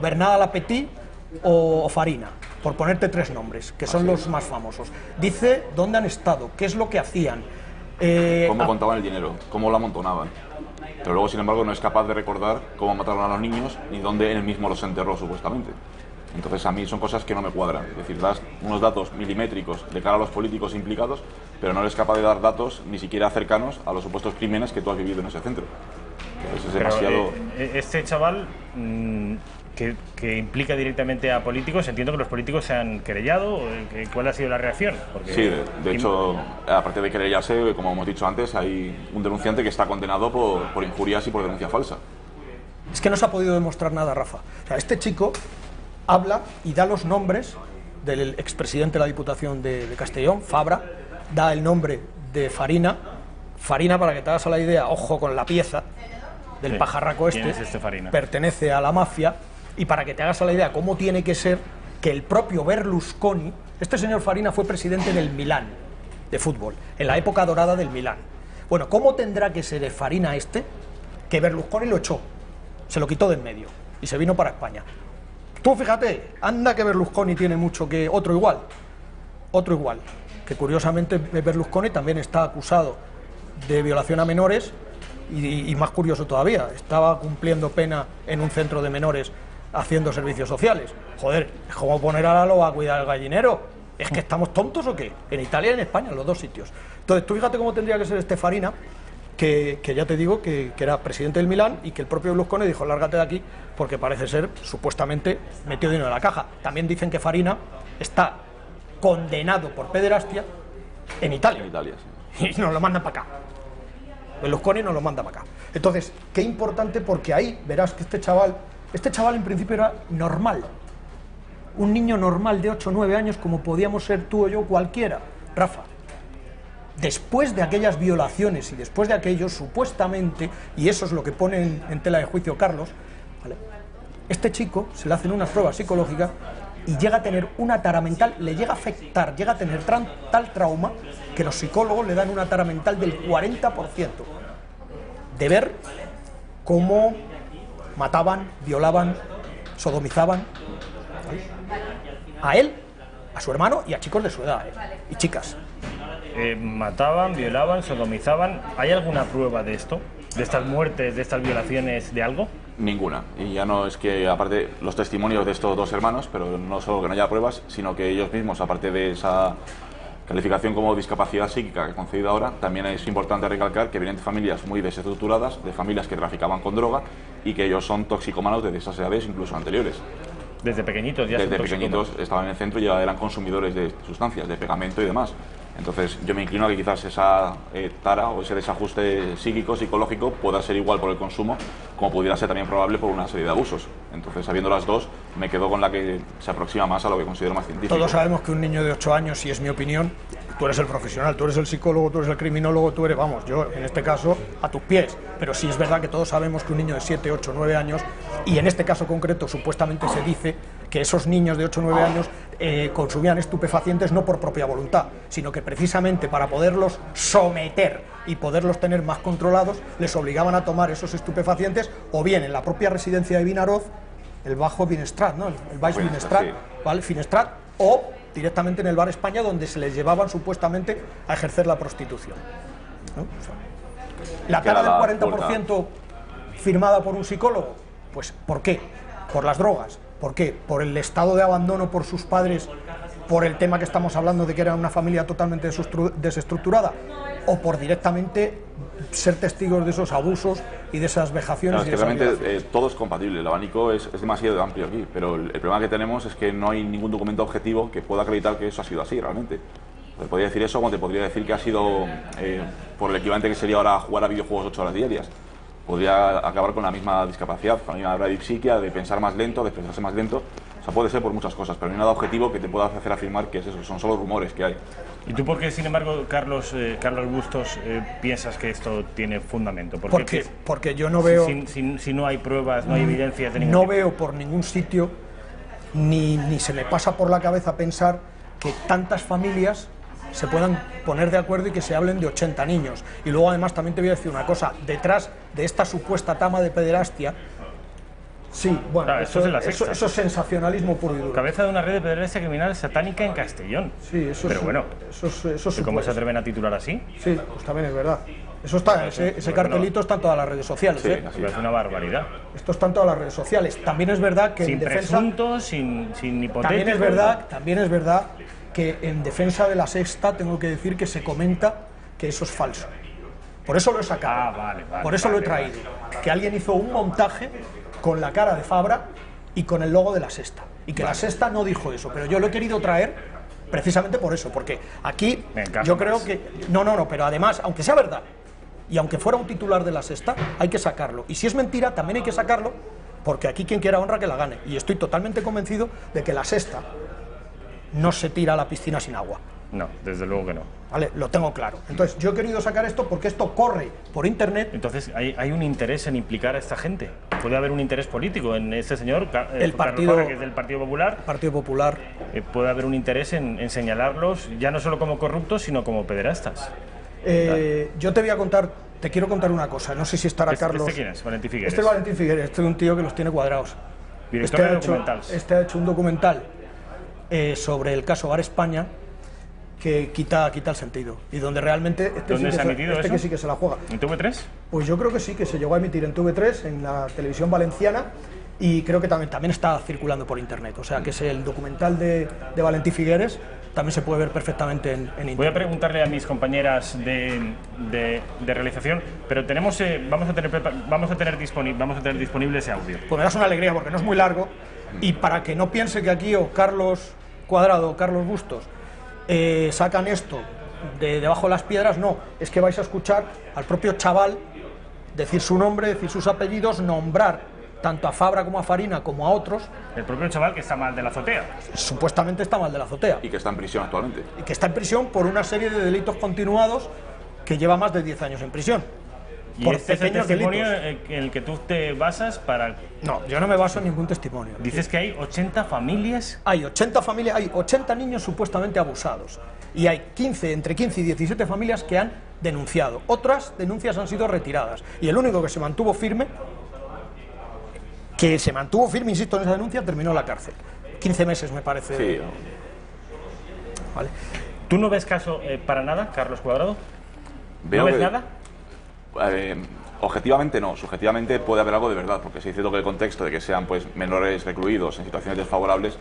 Bernat Lapetit o Farina, por ponerte 3 nombres, que son los más famosos. Dice dónde han estado, qué es lo que hacían. Cómo contaban el dinero, cómo lo amontonaban. Pero luego, sin embargo, no es capaz de recordar cómo mataron a los niños ni dónde él mismo los enterró, supuestamente. Entonces, a mí son cosas que no me cuadran. Es decir, das unos datos milimétricos de cara a los políticos implicados, pero no eres capaz de dar datos ni siquiera cercanos a los supuestos crímenes que tú has vivido en ese centro. Entonces, es demasiado... Este chaval que implica directamente a políticos, entiendo que los políticos se han querellado. ¿Cuál ha sido la reacción? Porque Sí, de hecho, aparte de querellarse, como hemos dicho antes, hay un denunciante que está condenado por injurias y por denuncia falsa. Es que no se ha podido demostrar nada, Rafa. O sea, este chico habla y da los nombres del expresidente de la Diputación de Castellón, Fabra, da el nombre de Farina. Farina, para que te hagas a la idea, ojo con la pieza del Sí. pajarraco ¿Quién es este Farina? pertenece a la mafia, y para que te hagas a la idea cómo tiene que ser que el propio Berlusconi, este señor Farina fue presidente del Milán, de fútbol, en la época dorada del Milán. Bueno, ¿cómo tendrá que ser el Farina este que Berlusconi lo echó, se lo quitó de en medio y se vino para España? Tú fíjate, anda que Berlusconi tiene mucho que... Otro igual, que curiosamente Berlusconi también está acusado de violación a menores y más curioso todavía, estaba cumpliendo pena en un centro de menores haciendo servicios sociales. Joder, es como poner a la loba a cuidar el gallinero. ¿Es que estamos tontos o qué? En Italia y en España, en los dos sitios. Entonces, tú fíjate cómo tendría que ser este Farina, que ya te digo que era presidente del Milán y que el propio Berlusconi dijo, lárgate de aquí, porque parece ser, supuestamente, metió dinero en la caja. También dicen que Farina está condenado por pederastia en Italia. En Italia, sí. Y nos lo mandan para acá. Berlusconi nos lo manda para acá. Entonces, qué importante, porque ahí verás que este chaval en principio era normal. Un niño normal de 8 o 9 años como podíamos ser tú o yo cualquiera, Rafa. Después de aquellas violaciones y después de aquello, supuestamente, y eso es lo que pone en tela de juicio Carlos, ¿vale?, este chico se le hacen unas pruebas psicológicas y llega a tener una tara mental, le llega a afectar, llega a tener tal trauma que los psicólogos le dan una tara mental del 40% de ver cómo mataban, violaban, sodomizaban, ¿vale?, a él, a su hermano y a chicos de su edad, y chicas. Mataban, violaban, sodomizaban. ¿Hay alguna prueba de esto? ¿De estas muertes, de estas violaciones, de algo? Ninguna. Y ya no es que, aparte, los testimonios de estos dos hermanos, pero no solo que no haya pruebas, sino que ellos mismos, aparte de esa calificación como discapacidad psíquica que he concedido ahora, también es importante recalcar que vienen de familias muy desestructuradas, de familias que traficaban con droga y que ellos son toxicómanos desde esas edades, incluso anteriores. Desde pequeñitos ya Desde son pequeñitos estaban en el centro y ya eran consumidores de sustancias, de pegamento y demás. Entonces yo me inclino a que quizás esa tara o ese desajuste psíquico, psicológico, pueda ser igual por el consumo como pudiera ser también probable por una serie de abusos. Entonces, sabiendo las dos, me quedo con la que se aproxima más a lo que considero más científico. Todos sabemos que un niño de 8 años, y es mi opinión, tú eres el profesional, tú eres el psicólogo, tú eres el criminólogo, tú eres, vamos, yo en este caso a tus pies, pero sí es verdad que todos sabemos que un niño de 7, 8, 9 años, y en este caso concreto supuestamente se dice que esos niños de 8 o 9 años consumían estupefacientes no por propia voluntad, sino que precisamente para poderlos someter y poderlos tener más controlados, les obligaban a tomar esos estupefacientes, o bien en la propia residencia de Vinaroz, el Bajo Finestrat, ¿no? El Baix Finestrat, sí. ¿vale? Finestrat, o directamente en el Bar España, donde se les llevaban supuestamente a ejercer la prostitución, ¿no? La tara del 40% firmada por un psicólogo, pues ¿por qué? Por las drogas. ¿Por qué? Por el estado de abandono por sus padres, por el tema que estamos hablando de que era una familia totalmente desestructurada, o por directamente ser testigos de esos abusos y de esas vejaciones. Claro, es que realmente todo es compatible, el abanico es demasiado amplio aquí, pero el problema que tenemos es que no hay ningún documento objetivo que pueda acreditar que eso ha sido así realmente. Te podría decir eso como te podría decir que ha sido por el equivalente que sería ahora jugar a videojuegos 8 horas diarias. Podría acabar con la misma discapacidad, con la misma bradipsiquia, de pensar más lento, de expresarse más lento. O sea, puede ser por muchas cosas, pero no hay nada objetivo que te pueda hacer afirmar que es eso, son solo rumores que hay. ¿Y tú por qué, sin embargo, Carlos Bustos, piensas que esto tiene fundamento? Porque yo no veo... Si no hay pruebas, no hay evidencia de ningún No tipo. veo por ningún sitio, ni se me pasa por la cabeza pensar que tantas familias se puedan poner de acuerdo y que se hablen de 80 niños. Y luego además también te voy a decir una cosa, detrás de esta supuesta trama de pederastia, sí, bueno, claro, eso es sensacionalismo puro y duro. Cabeza de una red de pederastia criminal satánica en Castellón. Sí, eso pero es, bueno, eso ¿y cómo se atreven a titular así? Sí, pues también es verdad. Eso está, ese cartelito está en todas las redes sociales. Sí, así es una barbaridad. Esto está en todas las redes sociales. También es verdad que sin en defensa... presuntos, sin hipotéticos... También es verdad que en defensa de La Sexta tengo que decir que se comenta que eso es falso. Por eso lo he sacado, por eso lo he traído. Que alguien hizo un montaje con la cara de Fabra y con el logo de La Sexta. Y que La Sexta no dijo eso, pero yo lo he querido traer precisamente por eso, porque aquí yo creo que... No, pero además, aunque sea verdad, y aunque fuera un titular de La Sexta, hay que sacarlo. Y si es mentira, también hay que sacarlo, porque aquí quien quiera honra que la gane. Y estoy totalmente convencido de que La Sexta no se tira a la piscina sin agua. No, desde luego que no. Vale, lo tengo claro. Entonces, yo he querido sacar esto porque esto corre por internet. Entonces, ¿hay un interés en implicar a esta gente? ¿Puede haber un interés político en este señor, el partido, que es del Partido Popular? Partido Popular. ¿Puede haber un interés en señalarlos, ya no solo como corruptos, sino como pederastas? Yo te voy a contar, te quiero contar una cosa. No sé si estará Carlos... ¿Este quién es? Valentín Figueres. Este es Valentín Figueres, este es un tío que los tiene cuadrados. Director de documentales. Este ha hecho un documental sobre el caso Bar España, que quita el sentido y donde realmente ¿Dónde se ha emitido eso? Que sí que se la juega. ¿En TV3? Pues yo creo que sí, que se llegó a emitir en TV3, en la televisión valenciana, y creo que también está circulando por internet. O sea que es el documental de Valentín Figueres, también se puede ver perfectamente en internet. Voy a preguntarle a mis compañeras de realización, pero vamos a tener disponible ese audio. Pues me das una alegría porque no es muy largo, y para que no piense que aquí o Carlos Cuadrado o Carlos Bustos sacan esto de debajo de las piedras, no, es que vais a escuchar al propio chaval decir su nombre, decir sus apellidos, nombrar tanto a Fabra como a Farina como a otros. El propio chaval que está mal de la azotea. Supuestamente está mal de la azotea. Y que está en prisión actualmente. Y que está en prisión por una serie de delitos continuados, que lleva más de 10 años en prisión. ¿Y este es el testimonio en el que tú te basas para...? No, yo no me baso en ningún testimonio. Dices que hay 80 familias... Hay 80 familias, hay 80 niños supuestamente abusados. Y hay entre 15 y 17 familias que han denunciado. Otras denuncias han sido retiradas. Y el único que se mantuvo firme, insisto, en esa denuncia, terminó en la cárcel. 15 meses, me parece. Sí. Vale. ¿Tú no ves caso para nada, Carlos Cuadrado? ¿No ves nada? Objetivamente no, subjetivamente puede haber algo de verdad, porque sí es cierto que el contexto de que sean pues menores recluidos en situaciones desfavorables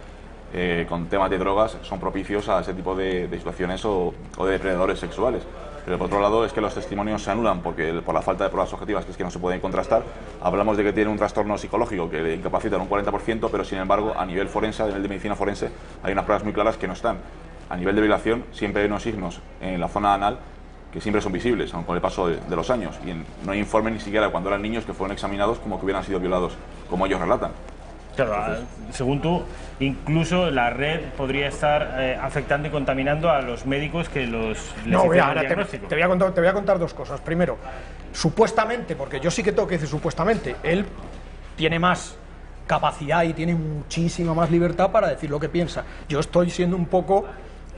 con temas de drogas son propicios a ese tipo de situaciones o de depredadores sexuales. Pero por otro lado es que los testimonios se anulan por la falta de pruebas objetivas, que es que no se pueden contrastar. Hablamos de que tiene un trastorno psicológico que le incapacita en un 40%, pero sin embargo a nivel forense, a nivel de medicina forense, hay unas pruebas muy claras que no están. a nivel de violación siempre hay unos signos en la zona anal que siempre son visibles, aun con el paso de los años, y no hay informe ni siquiera cuando eran niños que fueron examinados como que hubieran sido violados, como ellos relatan. Claro, según tú, incluso la red podría estar afectando y contaminando a los médicos que les hicieron el diagnóstico. Te voy a contar dos cosas. Primero, supuestamente, porque yo sí que tengo que decir supuestamente, él tiene más capacidad y tiene muchísima más libertad para decir lo que piensa. Yo estoy siendo un poco...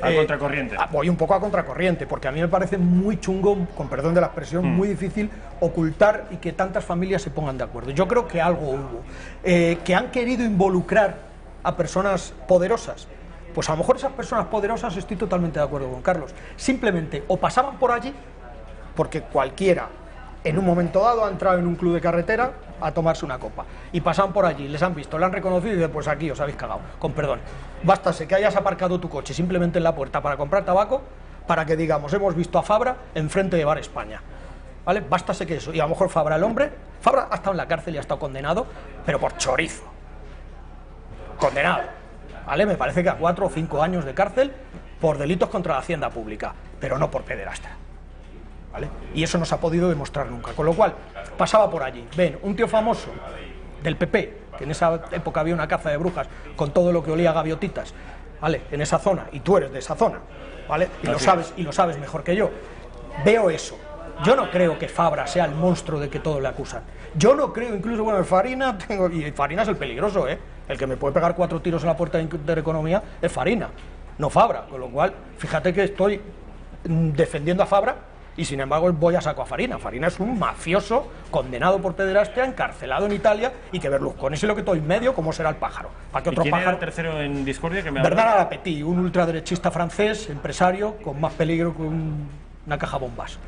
a contracorriente. Voy un poco a contracorriente, porque a mí me parece muy chungo, con perdón de la expresión, muy difícil ocultar y que tantas familias se pongan de acuerdo. Yo creo que algo hubo. Que han querido involucrar a personas poderosas. Pues a lo mejor esas personas poderosas, estoy totalmente de acuerdo con Carlos, simplemente o pasaban por allí, porque cualquiera en un momento dado ha entrado en un club de carretera a tomarse una copa, y pasan por allí, les han visto, le han reconocido y dicen, pues aquí os habéis cagado, con perdón. Bástase que hayas aparcado tu coche simplemente en la puerta para comprar tabaco, para que digamos, hemos visto a Fabra enfrente de Bar España, ¿vale? Bástase que eso, y a lo mejor Fabra, el hombre, Fabra ha estado en la cárcel y ha estado condenado, pero por chorizo, condenado, ¿vale? Me parece que a 4 o 5 años de cárcel por delitos contra la hacienda pública, pero no por pederastra. ¿Vale? Y eso no se ha podido demostrar nunca, con lo cual pasaba por allí, ven, un tío famoso del PP, que en esa época había una caza de brujas con todo lo que olía a gaviotitas, ¿vale? En esa zona, y tú eres de esa zona, ¿vale? Y lo sabes mejor que yo. Veo eso. Yo no creo que Fabra sea el monstruo de que todos le acusan. Yo no creo, incluso, bueno, el Farina, y Farina es el peligroso, ¿eh? El que me puede pegar 4 tiros en la puerta de Intereconomía es Farina, no Fabra, con lo cual, fíjate que estoy defendiendo a Fabra, y sin embargo voy a saco a Farina. Farina es un mafioso condenado por pederastia, encarcelado en Italia, y que Berlusconi, si lo que estoy en medio, ¿cómo será el pájaro? ¿Para qué otro ¿Y quién pájaro? era el tercero en discordia? Que me Bernard Arapetí, un ultraderechista francés, empresario, con más peligro que una caja bombas,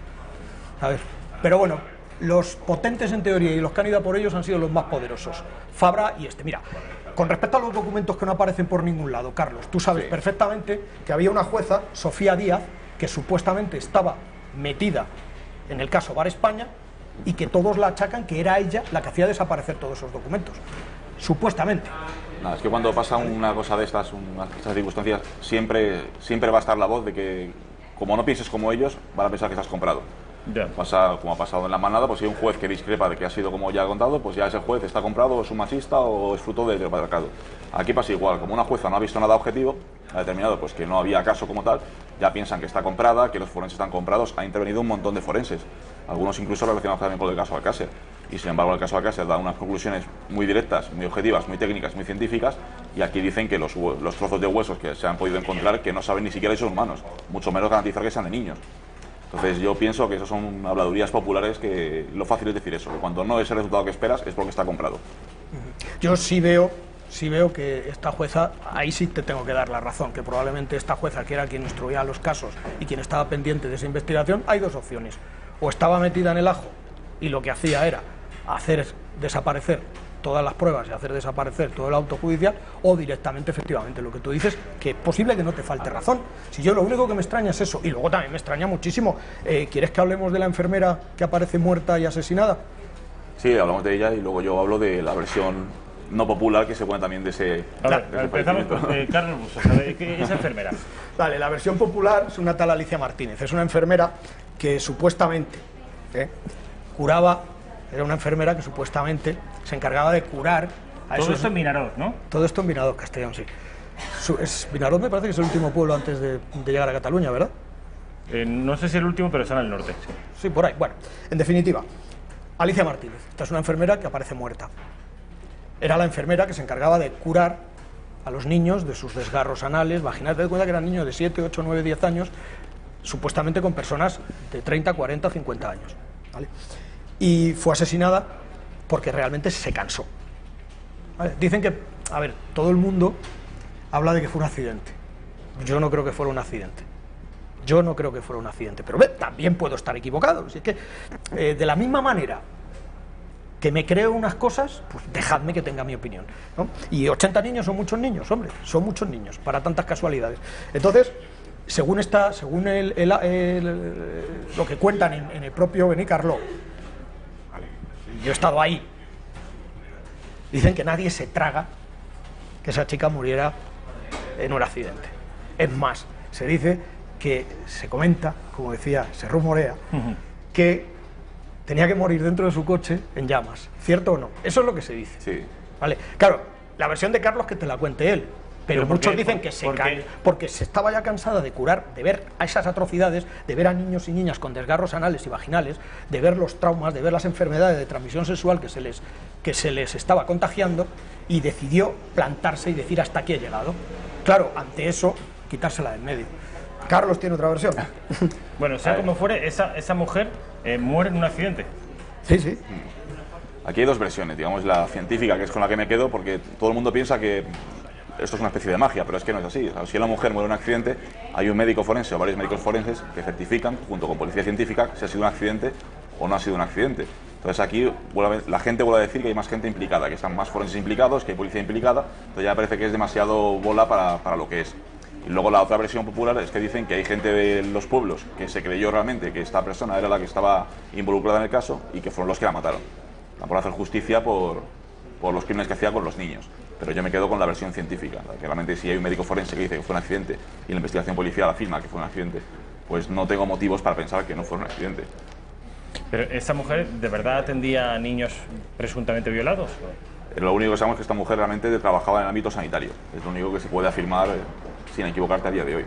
¿sabes? Pero bueno, los potentes en teoría y los que han ido a por ellos han sido los más poderosos, Fabra y este. Mira, con respecto a los documentos que no aparecen por ningún lado, Carlos, tú sabes perfectamente que había una jueza, Sofía Díaz, que supuestamente estaba metida en el caso Bar España, y que todos la achacan que era ella la que hacía desaparecer todos esos documentos, supuestamente. No, es que cuando pasa una cosa de estas circunstancias, siempre va a estar la voz de que, como no pienses como ellos, van a pensar que estás comprado. Pasa como ha pasado en la manada, pues si hay un juez que discrepa de que ha sido como ya ha contado, pues ya ese juez está comprado, o es un machista o es fruto del patriarcado. Aquí pasa igual, como una jueza no ha visto nada objetivo, ha determinado pues que no había caso como tal, ya piensan que está comprada, que los forenses están comprados, ha intervenido un montón de forenses, algunos incluso relacionados también con el caso Alcácer, y sin embargo el caso Alcácer da unas conclusiones muy directas, muy objetivas, muy técnicas, muy científicas, y aquí dicen que los trozos de huesos que se han podido encontrar, que no saben ni siquiera si son humanos, mucho menos garantizar que sean de niños. Entonces yo pienso que eso son habladurías populares, que lo fácil es decir eso, que cuando no es el resultado que esperas es porque está comprado. Yo sí veo que esta jueza, ahí sí te tengo que dar la razón, que probablemente esta jueza, que era quien instruía los casos y quien estaba pendiente de esa investigación, hay dos opciones: o estaba metida en el ajo y lo que hacía era hacer desaparecer todas las pruebas y hacer desaparecer todo el auto judicial, o directamente, efectivamente, lo que tú dices, que es posible que no te falte razón. Si yo lo único que me extraña es eso, y luego también me extraña muchísimo, ¿quieres que hablemos de la enfermera que aparece muerta y asesinada? Sí, hablamos de ella y luego yo hablo de la versión no popular que se pone también de ese... Empezamos con Carlos Bustos, ¿qué es enfermera? Vale, la versión popular es una tal Alicia Martínez, es una enfermera que supuestamente curaba, era una enfermera que supuestamente se encargaba de curar... Todo esto en Vinaròs, ¿no? Todo esto en Vinaròs, Castellón, sí. Vinaròs me parece que es el último pueblo antes de llegar a Cataluña, ¿verdad? No sé si el último, pero está en el norte. Sí, por ahí. Bueno, en definitiva, Alicia Martínez, esta es una enfermera que aparece muerta. Era la enfermera que se encargaba de curar a los niños de sus desgarros anales, vaginales. Te das cuenta que eran niños de 7, 8, 9, 10 años, supuestamente con personas de 30, 40, 50 años, ¿vale? Y fue asesinada porque realmente se cansó, ¿vale? Dicen que, a ver, todo el mundo habla de que fue un accidente. Yo no creo que fuera un accidente. Yo no creo que fuera un accidente, pero también puedo estar equivocado. Si es que, de la misma manera que me creo unas cosas, pues dejadme que tenga mi opinión, ¿no? Y 80 niños son muchos niños, hombre, son muchos niños para tantas casualidades. Entonces, según lo que cuentan en el propio Benicarló, ¿vale? Yo he estado ahí, dicen que nadie se traga que esa chica muriera en un accidente. Es más, se dice que se comenta, como decía, se rumorea, que tenía que morir dentro de su coche en llamas. ¿Cierto o no? Eso es lo que se dice. Sí. ¿Vale? Claro, la versión de Carlos que te la cuente él. Pero muchos dicen que se cae, porque se estaba ya cansada de curar, de ver a esas atrocidades, de ver a niños y niñas con desgarros anales y vaginales, de ver los traumas, de ver las enfermedades de transmisión sexual que se les estaba contagiando, y decidió plantarse y decir hasta aquí he llegado. Claro, ante eso, quitársela del medio. Carlos tiene otra versión. Bueno, sea como fuere, esa mujer muere en un accidente. Sí, sí. Aquí hay dos versiones, digamos la científica, que es con la que me quedo, porque todo el mundo piensa que esto es una especie de magia, pero es que no es así. O sea, si la mujer muere en un accidente, hay un médico forense o varios médicos forenses que certifican, junto con policía científica, si ha sido un accidente o no ha sido un accidente. Entonces aquí la gente vuelve a decir que hay más gente implicada, que están más forenses implicados, que hay policía implicada, entonces ya me parece que es demasiado bola para lo que es. Y luego la otra versión popular es que dicen que hay gente de los pueblos que se creyó realmente que esta persona era la que estaba involucrada en el caso y que fueron los que la mataron. Por hacer justicia por los crímenes que hacía con los niños. Pero yo me quedo con la versión científica, que realmente si hay un médico forense que dice que fue un accidente y la investigación policial afirma que fue un accidente, pues no tengo motivos para pensar que no fue un accidente. ¿Pero esta mujer de verdad atendía a niños presuntamente violados? Lo único que sabemos es que esta mujer realmente trabajaba en el ámbito sanitario. Es lo único que se puede afirmar sin equivocarte a día de hoy.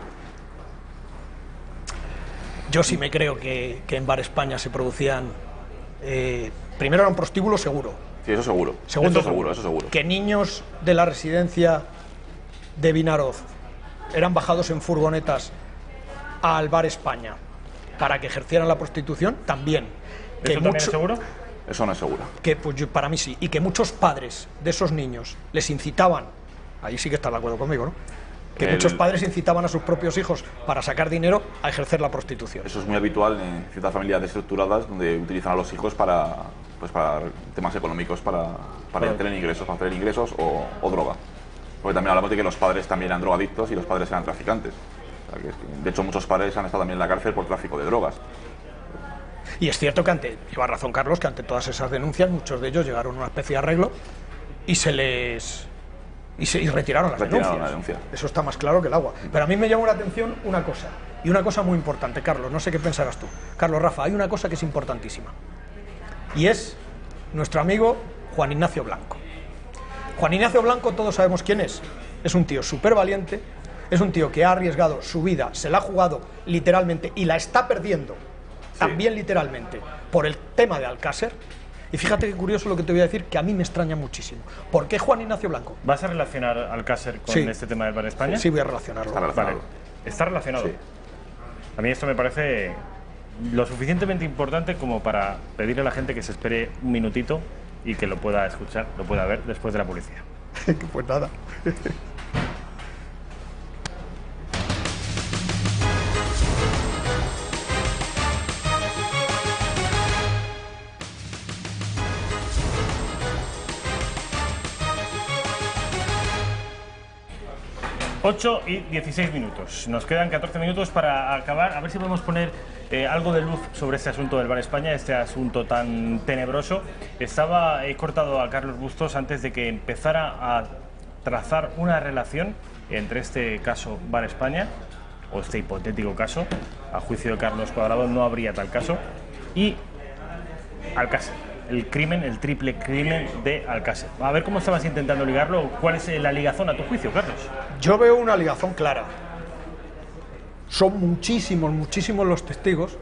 Yo sí me creo que en Bar España se producían... primero era un prostíbulo seguro. Sí, eso seguro. Segundo, eso seguro. Que niños de la residencia de Vinaroz eran bajados en furgonetas al Bar España para que ejercieran la prostitución, también. ¿Eso también es seguro? Eso no es seguro. Que, pues, para mí sí. Y que muchos padres de esos niños les incitaban, ahí sí que está de acuerdo conmigo, ¿no? Que muchos padres incitaban a sus propios hijos para sacar dinero a ejercer la prostitución. Eso es muy habitual en ciertas familias desestructuradas donde utilizan a los hijos para temas económicos, para tener ingresos o droga. Porque también hablamos de que los padres también eran drogadictos y los padres eran traficantes. O sea, de hecho, muchos padres han estado también en la cárcel por tráfico de drogas. Y es cierto que lleva razón Carlos, que ante todas esas denuncias muchos de ellos llegaron a una especie de arreglo y y retiraron las denuncias. Eso está más claro que el agua. Pero a mí me llamó la atención una cosa, y una cosa muy importante, Carlos, no sé qué pensarás tú. Carlos, Rafa, hay una cosa que es importantísima, y es nuestro amigo Juan Ignacio Blanco. Juan Ignacio Blanco, todos sabemos quién es. Es un tío súper valiente, es un tío que ha arriesgado su vida, se la ha jugado literalmente y la está perdiendo, también literalmente, por el tema de Alcácer. Y fíjate qué curioso lo que te voy a decir, que a mí me extraña muchísimo. ¿Por qué Juan Ignacio Blanco? ¿Vas a relacionar Alcácer con este tema del Bar España? Sí, voy a relacionarlo. ¿Está relacionado? Sí. A mí esto me parece lo suficientemente importante como para pedirle a la gente que se espere un minutito y que lo pueda escuchar, lo pueda ver después de la publicidad. Pues nada. 8 y 16 minutos. Nos quedan 14 minutos para acabar. A ver si podemos poner algo de luz sobre este asunto del Bar España, este asunto tan tenebroso. He cortado a Carlos Bustos antes de que empezara a trazar una relación entre este caso Bar España, o este hipotético caso. A juicio de Carlos Cuadrado no habría tal caso. Y Alcácer. El crimen, el triple crimen de Alcácer. A ver cómo estabas intentando ligarlo. ¿Cuál es la ligazón a tu juicio, Carlos? Yo veo una ligazón clara. Son muchísimos los testigos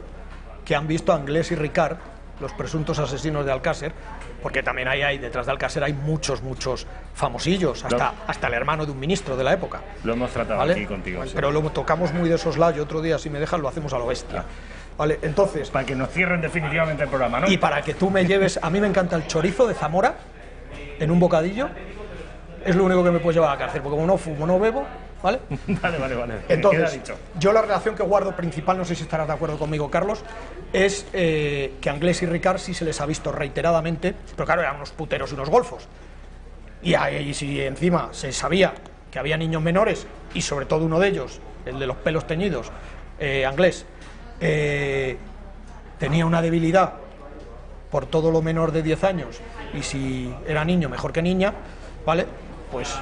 que han visto a Anglés y Ricard, los presuntos asesinos de Alcácer, porque también hay detrás de Alcácer hay muchos famosillos, hasta el hermano de un ministro de la época. Lo hemos tratado aquí contigo. Pero sí, lo tocamos muy de soslayo. Otro día, si me dejas, lo hacemos a lo bestia. Vale, entonces, para que nos cierren definitivamente el programa, ¿no? Y para que tú me lleves... A mí me encanta el chorizo de Zamora en un bocadillo. Es lo único que me puedes llevar a la cárcel, porque como no fumo, no bebo, ¿vale? Vale. Entonces, yo la relación que guardo principal, no sé si estarás de acuerdo conmigo, Carlos, es que a Anglés y Ricard sí se les ha visto reiteradamente, pero claro, eran unos puteros y unos golfos. Y si encima se sabía que había niños menores, y sobre todo uno de ellos, el de los pelos teñidos, Anglés, tenía una debilidad por todo lo menor de 10 años, y si era niño mejor que niña, ¿vale? Pues,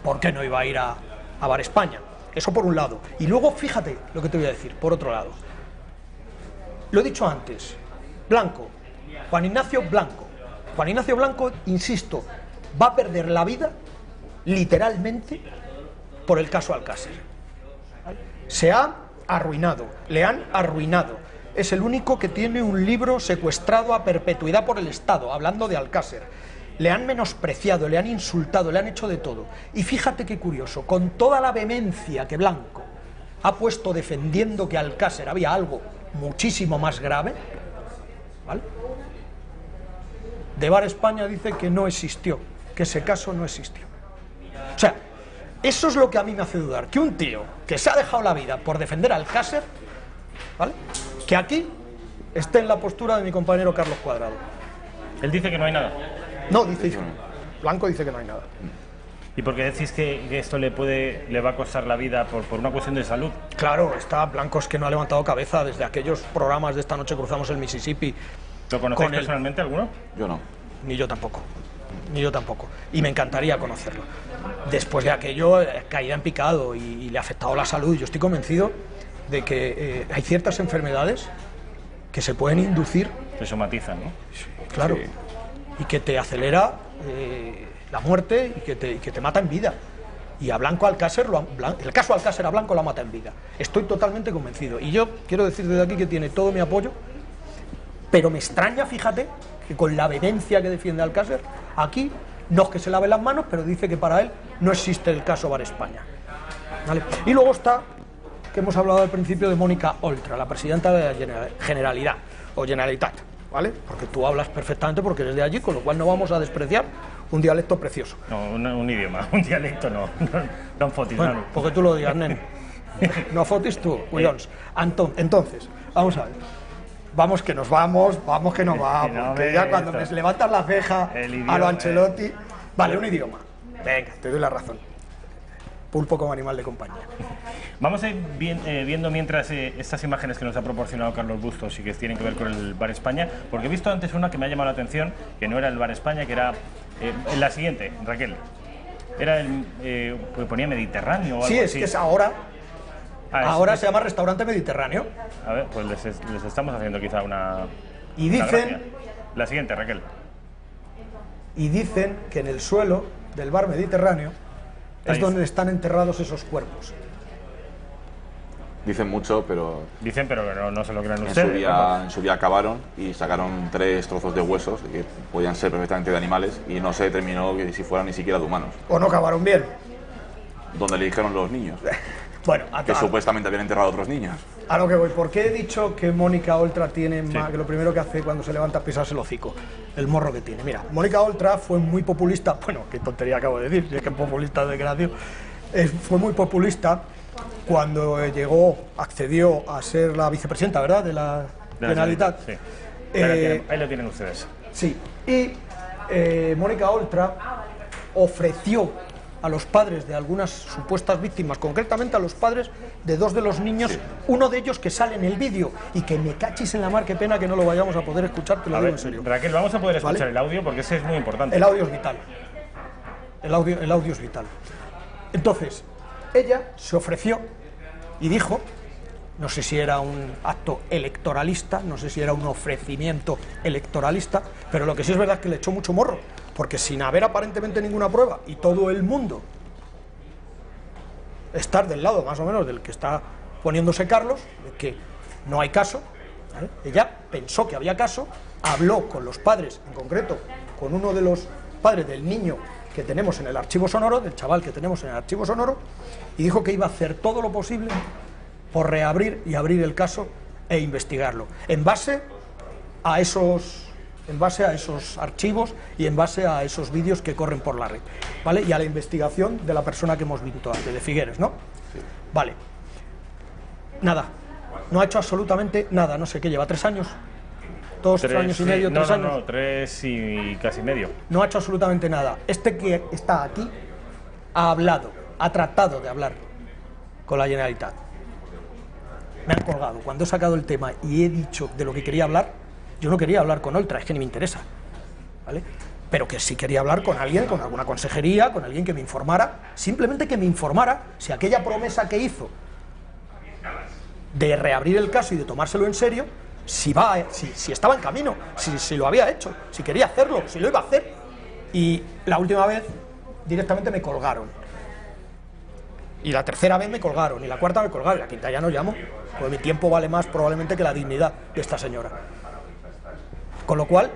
¿por qué no iba a ir a Bar España? Eso por un lado. Y luego, fíjate lo que te voy a decir, por otro lado. Lo he dicho antes, Blanco, Juan Ignacio Blanco. Juan Ignacio Blanco, insisto, va a perder la vida, literalmente, por el caso Alcácer. Se ha arruinado, le han arruinado. Es el único que tiene un libro secuestrado a perpetuidad por el Estado, hablando de Alcácer. Le han menospreciado, le han insultado, le han hecho de todo. Y fíjate qué curioso, con toda la vehemencia que Blanco ha puesto defendiendo que Alcácer había algo muchísimo más grave, ¿vale? De Bar España dice que no existió, que ese caso no existió. O sea, eso es lo que a mí me hace dudar, que un tío que se ha dejado la vida por defender a Alcácer, ¿vale?, que aquí esté en la postura de mi compañero Carlos Cuadrado. Él dice que no hay nada. No, dice Blanco dice que no hay nada. ¿Y por qué decís que esto le va a costar la vida por una cuestión de salud? Claro, está Blanco, es que no ha levantado cabeza desde aquellos programas de Esta noche cruzamos el Mississippi. ¿Lo conocéis personalmente alguno? Yo no. Ni yo tampoco. Ni yo tampoco. Y me encantaría conocerlo. Después de aquello, caída en picado y le ha afectado la salud. Yo estoy convencido de que hay ciertas enfermedades que se pueden inducir. Se somatizan, ¿no? Claro. Sí. Y que te acelera la muerte y que te mata en vida. Y a Blanco Alcácer, el caso Alcácer a Blanco la mata en vida. Estoy totalmente convencido. Y yo quiero decir desde aquí que tiene todo mi apoyo, pero me extraña, fíjate, que con la vehemencia que defiende Alcácer, aquí no es que se lave las manos, pero dice que para él no existe el caso Bar España. ¿Vale? Y luego está, que hemos hablado al principio, de Mónica Oltra, la presidenta de la Generalidad, o Generalitat, ¿vale? Porque tú hablas perfectamente porque eres de allí, con lo cual no vamos a despreciar un dialecto precioso. No, un idioma, un dialecto no em fotis. Bueno, no. Porque tú lo digas, nen. No fotis tú, Williams. Entonces, vamos a ver. Vamos que nos vamos, vamos que nos vamos. No, que ya cuando me levantas la ceja a lo Ancelotti... Vale, un idioma. Venga, te doy la razón. Pulpo como animal de compañía. Vamos a ir viendo mientras estas imágenes que nos ha proporcionado Carlos Bustos y que tienen que ver con el Bar España, porque he visto antes una que me ha llamado la atención, que no era el Bar España, que era la siguiente, Raquel. Era pues ponía Mediterráneo o algo así. Sí, es que es ahora... Ahora se llama Restaurante Mediterráneo. A ver, pues les estamos haciendo quizá una... Y dicen... La siguiente, Raquel. Y dicen que en el suelo del bar Mediterráneo es donde están enterrados esos cuerpos. Dicen mucho, pero... Dicen, pero no se lo crean ustedes. En su día acabaron y sacaron 3 trozos de huesos que podían ser perfectamente de animales y no se determinó que si fueran ni siquiera de humanos. ¿O no acabaron bien? Donde le dijeron los niños. Bueno, que supuestamente habían enterrado a otros niños. A lo que voy, ¿por qué he dicho que Mónica Oltra tiene más, que lo primero que hace cuando se levanta es pisarse el hocico? El morro que tiene. Mira, Mónica Oltra fue muy populista, bueno, qué tontería acabo de decir, si es que populista de desgracio, fue muy populista cuando accedió a ser la vicepresidenta, ¿verdad?, de la Generalitat. Sí. Ahí lo tienen ustedes. Sí, y Mónica Oltra ofreció a los padres de algunas supuestas víctimas, concretamente a los padres de 2 de los niños, uno de ellos que sale en el vídeo, y que me cachis en la mar, qué pena que no lo vayamos a poder escuchar, te lo digo en serio. Raquel, vamos a poder escuchar el audio porque ese es muy importante. El audio es vital. El audio es vital. Entonces, ella se ofreció y dijo, no sé si era un acto electoralista, no sé si era un ofrecimiento electoralista, pero lo que sí es verdad es que le echó mucho morro, porque sin haber aparentemente ninguna prueba y todo el mundo estar del lado más o menos del que está poniéndose Carlos, de que no hay caso, ¿vale? Ella pensó que había caso, habló con los padres, en concreto con uno de los padres del niño que tenemos en el archivo sonoro, del chaval que tenemos en el archivo sonoro, y dijo que iba a hacer todo lo posible por reabrir y abrir el caso e investigarlo, en base a esos archivos y en base a esos vídeos que corren por la red, ¿vale? Y a la investigación de la persona que hemos visto antes, de Figueres, ¿no? Sí. Vale. Nada. No ha hecho absolutamente nada. No sé qué lleva, 3 años. 2 años y medio, 3 años. No, 3 y casi medio. No ha hecho absolutamente nada. Este que está aquí ha hablado, ha tratado de hablar con la Generalitat. Me han colgado. Cuando he sacado el tema y he dicho de lo que quería hablar, yo no quería hablar con Oltra, es que ni me interesa, ¿vale? pero que sí quería hablar con alguien, con alguna consejería, con alguien que me informara, simplemente que me informara si aquella promesa que hizo de reabrir el caso y de tomárselo en serio, si estaba en camino, si lo había hecho, si quería hacerlo, si lo iba a hacer. Y la última vez directamente me colgaron, y la tercera vez me colgaron, y la cuarta me colgaron, y la quinta ya no llamo, porque mi tiempo vale más probablemente que la dignidad de esta señora. Con lo cual,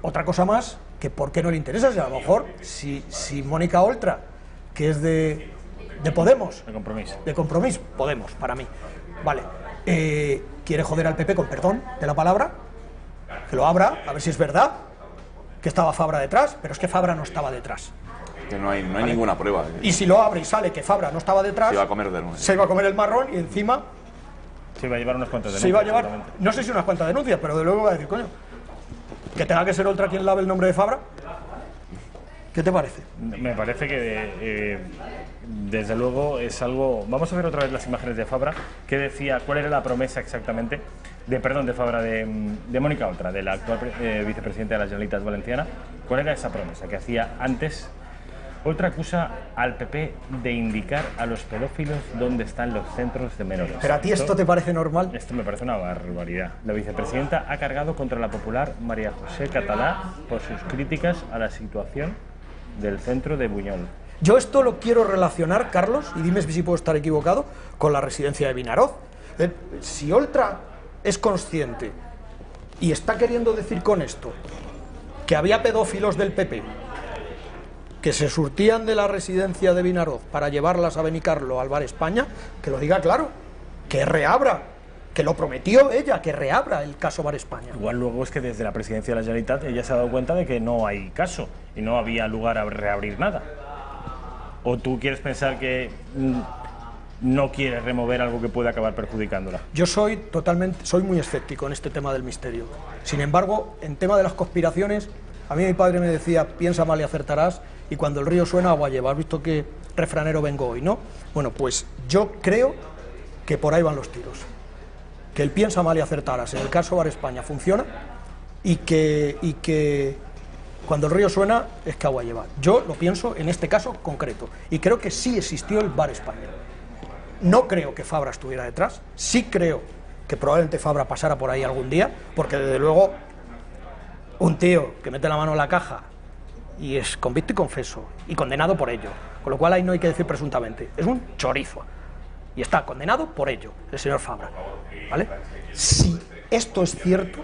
otra cosa más, que por qué no le interesa, si a lo mejor, si Mónica Oltra, que es de Podemos, de Compromís, Podemos, para mí, vale, quiere joder al PP con perdón de la palabra, que lo abra, a ver si es verdad que estaba Fabra detrás, pero es que Fabra no estaba detrás. Que no hay ninguna prueba. Y si lo abre y sale que Fabra no estaba detrás, se iba a comer se iba a comer el marrón y encima se iba a llevar unas cuantas denuncias. Se iba a llevar, no sé si unas cuantas denuncias, pero de luego va a decir, coño, que tenga que ser Oltra quien lave el nombre de Fabra. ¿Qué te parece? Me parece que desde luego es algo... Vamos a ver otra vez las imágenes de Fabra, que decía, cuál era la promesa exactamente de Fabra, de Mónica Oltra, de la actual vicepresidenta de la Generalitat Valenciana. ¿Cuál era esa promesa que hacía antes? Oltra acusa al PP de indicar a los pedófilos dónde están los centros de menores. ¿Pero a ti esto te parece normal? Esto me parece una barbaridad. La vicepresidenta ha cargado contra la popular María José Catalá por sus críticas a la situación del centro de Buñol. Yo esto lo quiero relacionar, Carlos, y dime si puedo estar equivocado, con la residencia de Vinaroz. Si Oltra es consciente y está queriendo decir con esto que había pedófilos del PP que se surtían de la residencia de Vinaroz para llevarlas a Benicarlo al Bar España, que lo diga claro, que reabra, que lo prometió ella, que reabra el caso Bar España. Igual luego es que desde la presidencia de la Generalitat ella se ha dado cuenta de que no hay caso y no había lugar a reabrir nada. ¿O tú quieres pensar que no quiere remover algo que puede acabar perjudicándola? Yo soy muy escéptico en este tema del misterio. Sin embargo, en tema de las conspiraciones, a mí mi padre me decía, piensa mal y acertarás, y cuando el río suena, agua lleva. ¿Has visto qué refranero vengo hoy, no? Bueno, pues yo creo que por ahí van los tiros. Que el piensa mal y acertarás en el caso Bar España funciona, y que cuando el río suena es que agua lleva. Yo lo pienso en este caso concreto, y creo que sí existió el Bar España. No creo que Fabra estuviera detrás, sí creo que probablemente Fabra pasara por ahí algún día, porque desde luego un tío que mete la mano en la caja y es convicto y confeso y condenado por ello, con lo cual ahí no hay que decir presuntamente, es un chorizo y está condenado por ello el señor Fabra, ¿vale? Si esto es cierto,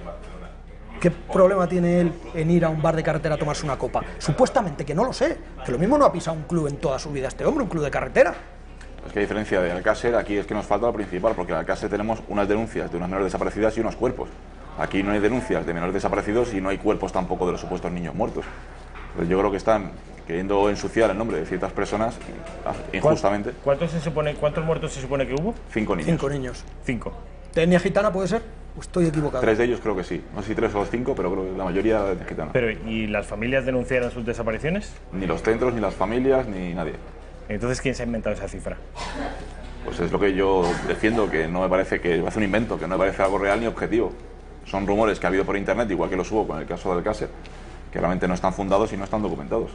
¿qué problema tiene él en ir a un bar de carretera a tomarse una copa? Supuestamente, que no lo sé, que lo mismo no ha pisado un club en toda su vida este hombre, un club de carretera. Es que a diferencia de Alcácer, aquí es que nos falta lo principal, porque en Alcácer tenemos unas denuncias de unas menores desaparecidas y unos cuerpos. Aquí no hay denuncias de menores desaparecidos y no hay cuerpos tampoco de los supuestos niños muertos. Entonces yo creo que están queriendo ensuciar el nombre de ciertas personas injustamente. ¿Cuántos muertos se supone que hubo? 5 niños. 5 niños. 5. ¿De etnia gitana puede ser? ¿O estoy equivocado? 3 de ellos creo que sí. No sé si 3 o 5, pero creo que la mayoría de etnia gitana. Pero, ¿y las familias denunciaron sus desapariciones? Ni los centros, ni las familias, ni nadie. Entonces, ¿quién se ha inventado esa cifra? Pues es lo que yo defiendo, que no me parece que hace un invento, que no me parece algo real ni objetivo. Son rumores que ha habido por internet, igual que los hubo con el caso de Alcácer, que realmente no están fundados y no están documentados.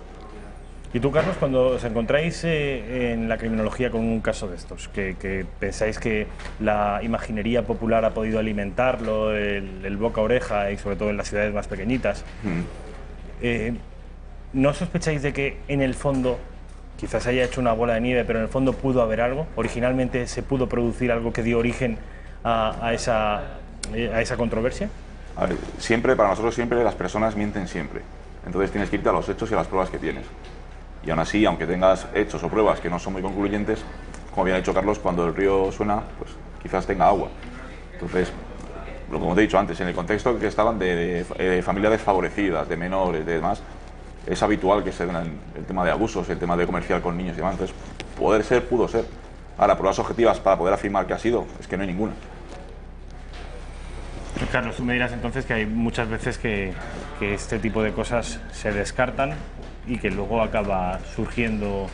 ¿Y tú, Carlos, cuando os encontráis en la criminología con un caso de estos, que pensáis que la imaginería popular ha podido alimentarlo, el boca a oreja y sobre todo en las ciudades más pequeñitas, ¿no sospecháis de que en el fondo quizás haya hecho una bola de nieve, pero en el fondo pudo haber algo? ¿Originalmente se pudo producir algo que dio origen a esa controversia? A ver, siempre, para nosotros siempre, las personas mienten siempre. Entonces tienes que irte a los hechos y a las pruebas que tienes. Y aún así, aunque tengas hechos o pruebas que no son muy concluyentes, como bien ha dicho Carlos, cuando el río suena, pues quizás tenga agua. Entonces, como te he dicho antes, en el contexto que estaban de familias desfavorecidas, de menores, de demás, es habitual que se den el tema de abusos, el tema de comerciar con niños y demás. Entonces, poder ser, pudo ser. Ahora, pruebas objetivas para poder afirmar que ha sido, es que no hay ninguna. Carlos, tú me dirás entonces que hay muchas veces que este tipo de cosas se descartan y que luego acaba surgiendo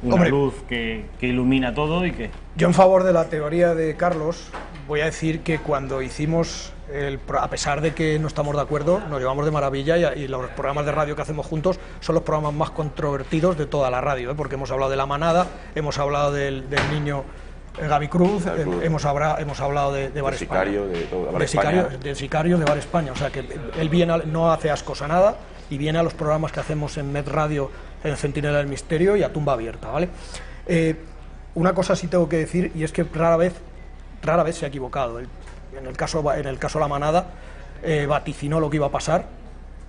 una luz que ilumina todo y que... Yo en favor de la teoría de Carlos voy a decir que cuando hicimos, a pesar de que no estamos de acuerdo, nos llevamos de maravilla y los programas de radio que hacemos juntos son los programas más controvertidos de toda la radio, porque hemos hablado de La Manada, hemos hablado del niño Gaby Cruz, hemos hablado de Bar España. De Sicario, de Bar España, o sea que él viene, no hace ascos a nada y viene a los programas que hacemos en Met Radio, en Centinela del Misterio y a Tumba Abierta, ¿vale? Una cosa sí tengo que decir, y es que rara vez se ha equivocado. En el caso La Manada vaticinó lo que iba a pasar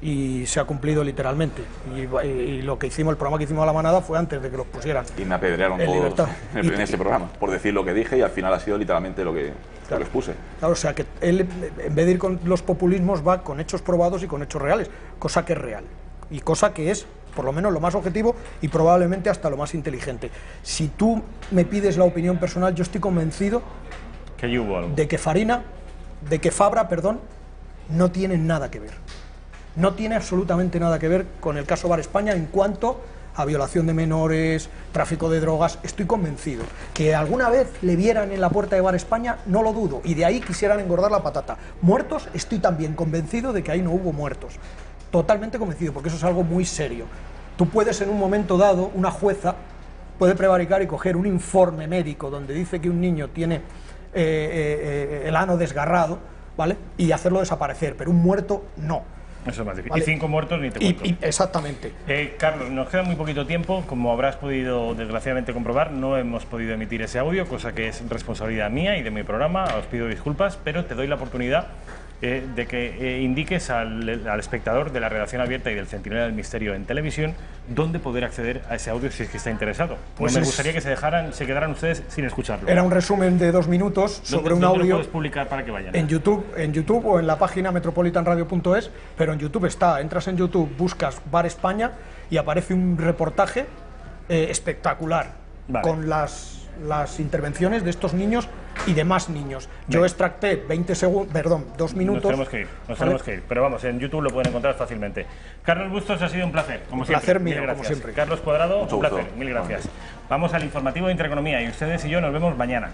y se ha cumplido literalmente. Y lo que hicimos, el programa que hicimos a La Manada fue antes de que los pusieran. Y me apedrearon todos en ese programa por decir lo que dije y al final ha sido literalmente lo que expuse. Claro, o sea que él, en vez de ir con los populismos, va con hechos probados y con hechos reales, cosa que es real y cosa que es, por lo menos, lo más objetivo y probablemente hasta lo más inteligente. Si tú me pides la opinión personal, yo estoy convencido de que Fabra, no tiene nada que ver. No tiene absolutamente nada que ver con el caso Bar España en cuanto a violación de menores, tráfico de drogas. Estoy convencido. Que alguna vez le vieran en la puerta de Bar España, no lo dudo, y de ahí quisieran engordar la patata. Muertos, estoy también convencido de que ahí no hubo muertos. Totalmente convencido, porque eso es algo muy serio. Tú puedes, en un momento dado, una jueza puede prevaricar y coger un informe médico donde dice que un niño tiene el ano desgarrado, ¿vale? Y hacerlo desaparecer, pero un muerto no. Eso es más difícil. ¿Vale? Y 5 muertos ni te cuento. Exactamente. Carlos, nos queda muy poquito tiempo. Como habrás podido, desgraciadamente, comprobar, no hemos podido emitir ese audio, cosa que es responsabilidad mía y de mi programa. Os pido disculpas, pero te doy la oportunidad de que indiques al espectador de la redacción abierta y del Centinela del Misterio en televisión dónde poder acceder a ese audio si es que está interesado. Pues me gustaría que se quedaran ustedes sin escucharlo. Era un resumen de 2 minutos sobre un audio. ¿Dónde lo puedes publicar para que vayan? En YouTube o en la página metropolitanradio.es, pero en YouTube está. Entras en YouTube, buscas Bar España y aparece un reportaje espectacular, vale, con las intervenciones de estos niños y de más niños. Yo extracté 2 minutos. Nos tenemos que ir, pero vamos, en YouTube lo pueden encontrar fácilmente. Carlos Bustos, ha sido un placer, como siempre. Placer mío, como siempre. Carlos Cuadrado, un placer, mil gracias. Vamos al informativo de Intereconomía y ustedes y yo nos vemos mañana.